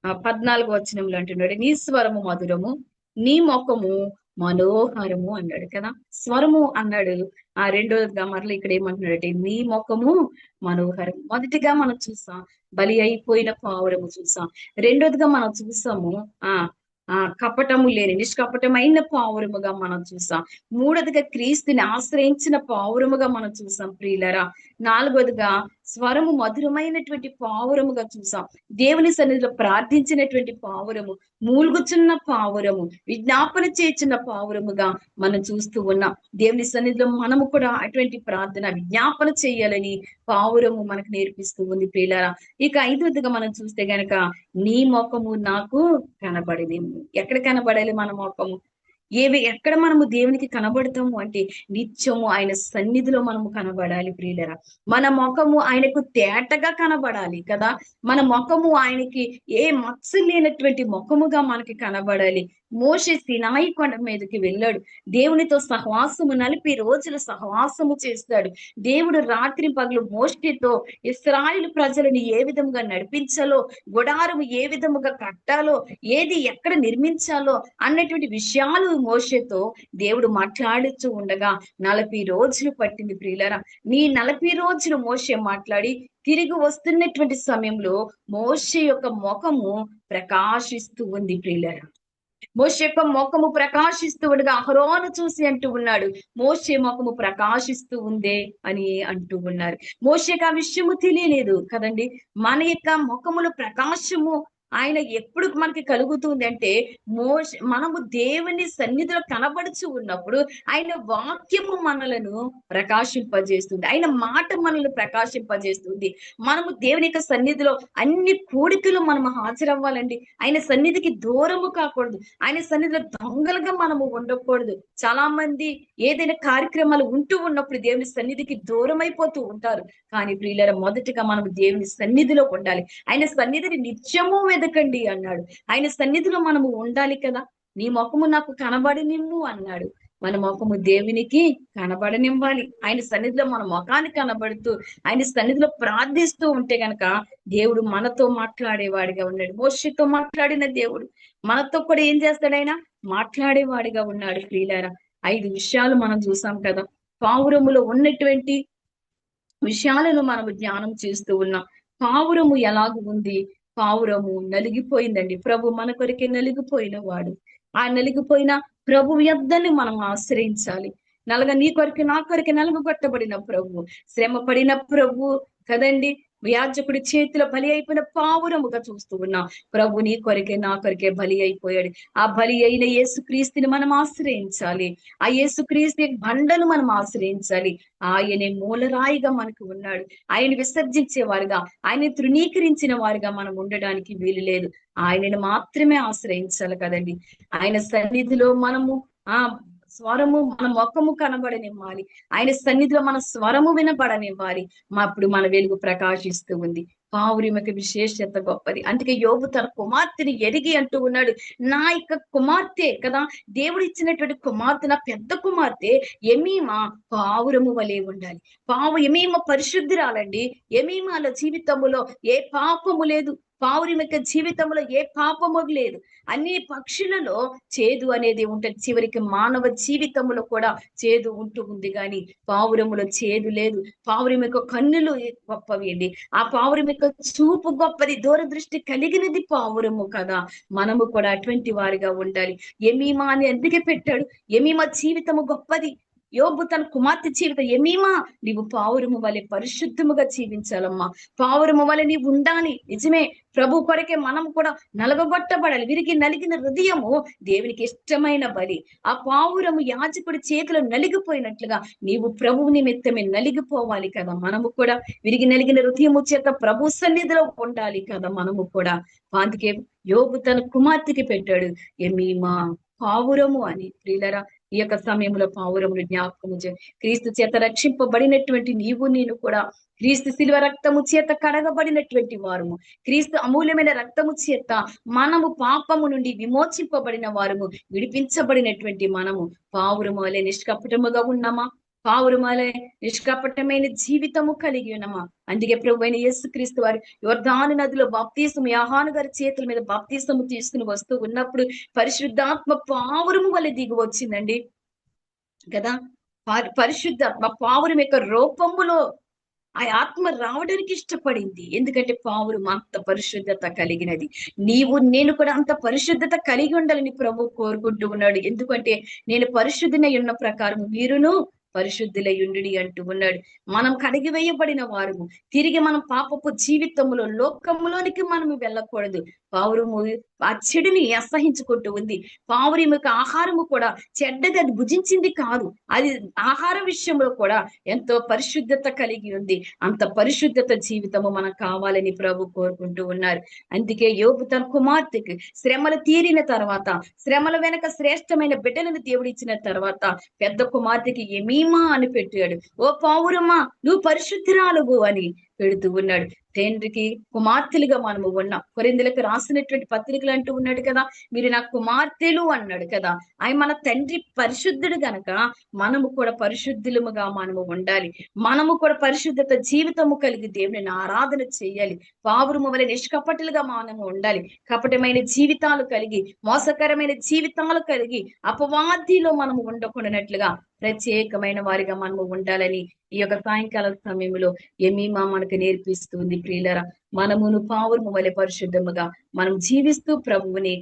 14వ వచనంలో అంటున్నాడు, నీ స్వరము మధురము, నీ ముఖము మనోహరము అన్నాడు కదా. స్వరము అన్నాడు. రెండోదిగా మరలా ఇక్కడ ఏమంటున్నాడంటే నీ ముఖము మనోహరం. మొదటిగా మనం చూసాం బలి అయిపోయిన పావురము చూసాం. రెండోదిగా మనం చూసాము కపటము లేని నిష్కపటమైన పావురముగా మనం చూసాం. మూడోదిగా క్రీస్తుని ఆశ్రయించిన పావురముగా మనం చూసాం. ప్రియులరా, నాలుగోదిగా స్వరము మధురమైనటువంటి పావురముగా చూసాం. దేవుని సన్నిధిలో ప్రార్థించినటువంటి పావురము, మూలుగుచున్న పావురము, విజ్ఞాపన చేర్చిన పావురముగా మనం చూస్తూ ఉన్నాం. దేవుని సన్నిధిలో మనము కూడా అటువంటి ప్రార్థన విజ్ఞాపన చేయాలని పావురము మనకు నేర్పిస్తూ ఉంది. ప్రియులారా, ఇక ఐదవదిగా మనం చూస్తే గనక నీ ముఖము నాకు కనబడింది. ఎక్కడ కనబడాలి మన ముఖము? ఎక్కడ మనము దేవునికి కనబడతాము అంటే నిత్యము ఆయన సన్నిధిలో మనము కనబడాలి. ప్రియులరా, మన ముఖము ఆయనకు తేటగా కనబడాలి కదా. మన ముఖము ఆయనకి ఏ మచ్చ లేనటువంటి ముఖముగా మనకి కనబడాలి. మోషే సినాయి కొండ మీదకి వెళ్ళాడు. దేవునితో సహవాసము 40 రోజులు సహవాసము చేస్తాడు. దేవుడు రాత్రి పగలు మోషేతో ఇశ్రాయేలు ప్రజలను ఏ విధముగా నడిపించాలో, గుడారము ఏ విధముగా కట్టాలో, ఏది ఎక్కడ నిర్మించాలో అన్నటువంటి విషయాలు మోషేతో దేవుడు మాట్లాడుతూ ఉండగా 40 రోజులు పట్టింది. ప్రియులారా, నీ 40 రోజులు మోషే మాట్లాడి తిరిగి వస్తున్నటువంటి సమయంలో మోషే యొక్క ముఖము ప్రకాశిస్తూ ఉంది. ప్రియులారా, మోషే యొక్క ముఖము ప్రకాశిస్తూ ఉండగా అహరోను చూసి అంటూ ఉన్నాడు, మోషే ముఖము ప్రకాశిస్తూ ఉందే అని అంటూ ఉన్నారు. మోషేకి ఆ విషయము తెలియలేదు కదండి. మన యొక్క ముఖములో ప్రకాశము ఆయన ఎప్పుడు మనకి కలుగుతుంది అంటే మనము దేవుని సన్నిధిలో కనబడుచు ఉన్నప్పుడు ఆయన వాక్యము మనలను ప్రకాశింపజేస్తుంది. ఆయన మాట మనల్ని ప్రకాశింపజేస్తుంది. మనము దేవుని యొక్క సన్నిధిలో అన్ని కోరికలు మనము హాజరవ్వాలండి. ఆయన సన్నిధికి దూరము కాకూడదు. ఆయన సన్నిధిలో దొంగలుగా మనము ఉండకూడదు. చాలా మంది ఏదైనా కార్యక్రమాలు ఉంటూ ఉన్నప్పుడు దేవుని సన్నిధికి దూరం అయిపోతూ ఉంటారు. కానీ ప్రియులారా, మొదటిగా మనము దేవుని సన్నిధిలో ఉండాలి. ఆయన సన్నిధిని నిత్యము వెదకండి అన్నాడు. ఆయన సన్నిధిలో మనము ఉండాలి కదా. నీ ముఖము నాకు కనబడనిమ్ము అన్నాడు. మన ముఖము దేవునికి కనబడనివ్వాలి. ఆయన సన్నిధిలో మన ముఖాన్ని కనబడుతూ ఆయన సన్నిధిలో ప్రార్థిస్తూ ఉంటే గనక దేవుడు మనతో మాట్లాడేవాడిగా ఉన్నాడు. మోషేతో మాట్లాడిన దేవుడు మనతో కూడా ఏం చేస్తాడు? ఆయన మాట్లాడేవాడిగా ఉన్నాడు. ప్రియులారా, 5 విషయాలు మనం చూసాం కదా. పావురములో ఉన్నటువంటి విషయాలను మనము ధ్యానం చేస్తూ ఉన్నాం. పావురము ఎలాగ ఉంది? పావురము నలిగిపోయిందండి. ప్రభు మన కొరికే నలిగిపోయిన వాడు. ఆ నలిగిపోయిన ప్రభు యొద్దని మనం ఆశ్రయించాలి. నీ కొరికి నా కొరికి నలుగుగొట్టబడిన ప్రభు, శ్రమ పడిన ప్రభు కదండి. యాజకుడి చేతిలో బలి అయిపోయిన పావురముగా చూస్తూ ఉన్నాం. ప్రభు నీ కొరికే నా కొరికే బలి అయిపోయాడు. ఆ బలి అయిన యేసుక్రీస్తుని మనం ఆశ్రయించాలి. ఆ యేసుక్రీస్తు బండను మనం ఆశ్రయించాలి. ఆయనే మూలరాయిగా మనకు ఉన్నాడు. ఆయన విసర్జించే వారుగా, ఆయన తృణీకరించిన వారుగా మనం ఉండడానికి వీలు లేదు. ఆయనను మాత్రమే ఆశ్రయించాలి కదండి. ఆయన సన్నిధిలో మనము స్వరము మన ముఖము కనబడనివ్వాలి. ఆయన సన్నిధిలో మన స్వరము వినబడనివ్వాలి. అప్పుడు మన వెలుగు ప్రకాశిస్తూ ఉంది. పావురిమకి విశేషత గొప్పది. అందుకే యోబు తన కుమార్తెని ఎరిగి అంటూ ఉన్నాడు, నా యొక్క కుమార్తె కదా, దేవుడు ఇచ్చినటువంటి కుమార్తె, నా పెద్ద కుమార్తె ఎమీమా పావురము వలె ఉండాలి. ఎమీమ పరిశుద్ధురాలండి. ఎమీమాల జీవితములో ఏ పాపము లేదు. పావురం యొక్క జీవితంలో ఏ పాపము లేదు. అన్ని పక్షులలో చేదు అనేది ఉంటుంది. చివరికి మానవ జీవితంలో కూడా చేదు ఉంటూ ఉంది కానీ పావురములో చేదు లేదు. పావురం యొక్క కన్నులు గొప్పవి అండి. ఆ పావురం యొక్క చూపు గొప్పది, దూరదృష్టి కలిగినది పావురము కదా. మనము కూడా అటువంటి వారిగా ఉండాలి. ఎమీమా అని ఎందుకే పెట్టాడు? ఎమీమా జీవితము గొప్పది. యోబు తన కుమార్తె జీవితం, ఎమీమా నీవు పావురము వలె పరిశుద్ధముగా జీవించాలమ్మా. పావురము వలె నీవు ఉండాలి. నిజమే, ప్రభు కొరకే మనం కూడా నలగగొట్టబడాలి. విరిగి నలిగిన హృదయము దేవునికి ఇష్టమైన బలి. ఆ పావురము యాజకుడి చేతిలో నలిగిపోయినట్లుగా నీవు ప్రభువు నిమిత్తమే నలిగిపోవాలి కదా. మనము కూడా విరిగి నలిగిన హృదయము చేత ప్రభు సన్నిధిలో ఉండాలి కదా మనము కూడా. అందుకే యోబు తన కుమార్తెకి పెట్టాడు ఎమీమా, పావురము అని. ప్రియులరా, ఈ యొక్క సమయంలో పావురములు జ్ఞాపకము క్రీస్తు చేత రక్షింపబడినటువంటి నీవు నేను కూడా క్రీస్తు శిలువ రక్తము చేత కడగబడినటువంటి వారము, క్రీస్తు అమూల్యమైన రక్తము చేత మనము పాపము నుండి విమోచింపబడిన వారము, విడిపించబడినటువంటి మనము పావురము వలె నిష్కపటముగా ఉన్నామా? పావురము వలె నిష్కపటమైన జీవితము కలిగి ఉన్నామా? అందుకే ప్రభువైన యేసుక్రీస్తు వారు యోర్దాను నదిలో బాప్తీసము, యోహాను గారి చేతుల మీద బాప్తీసము తీసుకుని వస్తూ ఉన్నప్పుడు పరిశుద్ధాత్మ పావురము వలె దిగి వచ్చిందండి కదా. పరిశుద్ధాత్మ పావురం యొక్క రూపములో ఆ ఆత్మ రావడానికి ఇష్టపడింది. ఎందుకంటే పావురం అంత పరిశుద్ధత కలిగినది. నీవు నేను కూడా అంత పరిశుద్ధత కలిగి ఉండాలని ప్రభు కోరుకుంటూ ఉన్నాడు. ఎందుకంటే నేను పరిశుద్ధినై ఉన్న ప్రకారం మీరును పరిశుద్ధులై ఉండుడి అంటూ ఉన్నాడు. మనం కడిగి వేయబడిన వారము. తిరిగి మనం పాపపు జీవితంలో లోకములోనికి మనము వెళ్ళకూడదు. పావురము ఆ చెడుని అసహించుకుంటూ ఉంది. పావురం యొక్క ఆహారము కూడా చెడ్డది, అది భుజించింది కాదు. అది ఆహార విషయంలో కూడా ఎంతో పరిశుద్ధత కలిగి ఉంది. అంత పరిశుద్ధత జీవితము మనకు కావాలని ప్రభు కోరుకుంటూ ఉన్నారు. అందుకే యోబు తన కుమార్తెకి శ్రమలు తీరిన తర్వాత, శ్రమల వెనక శ్రేష్టమైన బిడ్డలను దేవుడు ఇచ్చిన తర్వాత పెద్ద కుమార్తెకి ఎమీమా అని పెట్టాడు. ఓ పావురమ్మా, నువ్వు పరిశుద్ధురాలువు అని పెడుతూ ఉన్నాడు. తండ్రికి కుమార్తెలుగా మనము ఉన్నాం. కొరింథీయులకు రాసినటువంటి పత్రికలు అంటూ ఉన్నాడు కదా, మీరు నా కుమార్తెలు అన్నాడు కదా. ఆయన మన తండ్రి పరిశుద్ధుడు గనక మనము కూడా పరిశుద్ధులముగా మనము ఉండాలి. మనము కూడా పరిశుద్ధత జీవితము కలిగి దేవుని ఆరాధన చేయాలి. పావురము వలె నిష్కపటులుగా మనము ఉండాలి. కపటమైన జీవితాలు కలిగి, మోసకరమైన జీవితాలు కలిగి అపవాదిలో మనము ఉండకుండానట్లుగా ప్రత్యేకమైన వారిగా మనము ఉండాలని ఈ యొక్క సాయంకాల సమయంలో ఎమీమా మనకు నేర్పిస్తుంది. ప్రియులరా, మనమును పావురము వలె పరిశుద్ధముగా మనం జీవిస్తూ ప్రభువుని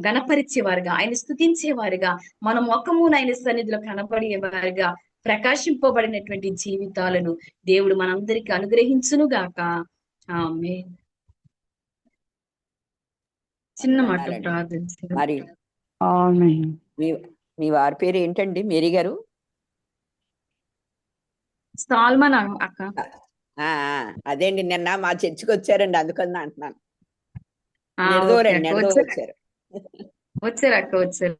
గణపరిచేవారుగా, ఆయన స్తుతించేవారుగా, మన ముఖమును ఆయన సన్నిధిలో కనపడేవారుగా ప్రకాశింపబడినటువంటి జీవితాలను దేవుడు మనందరికి అనుగ్రహించును గాక. ఆమేన్. చిన్న మాట ప్రార్థించు. మరి ఆమేన్. మీ వారి పేరు ఏంటండి మేరీ గారు? సాల్మన్ అక్క. అదేండి, నిన్న మా చర్చికి వచ్చారండి, అందుకని అంటున్నాను. వచ్చారు అక్క, వచ్చారు.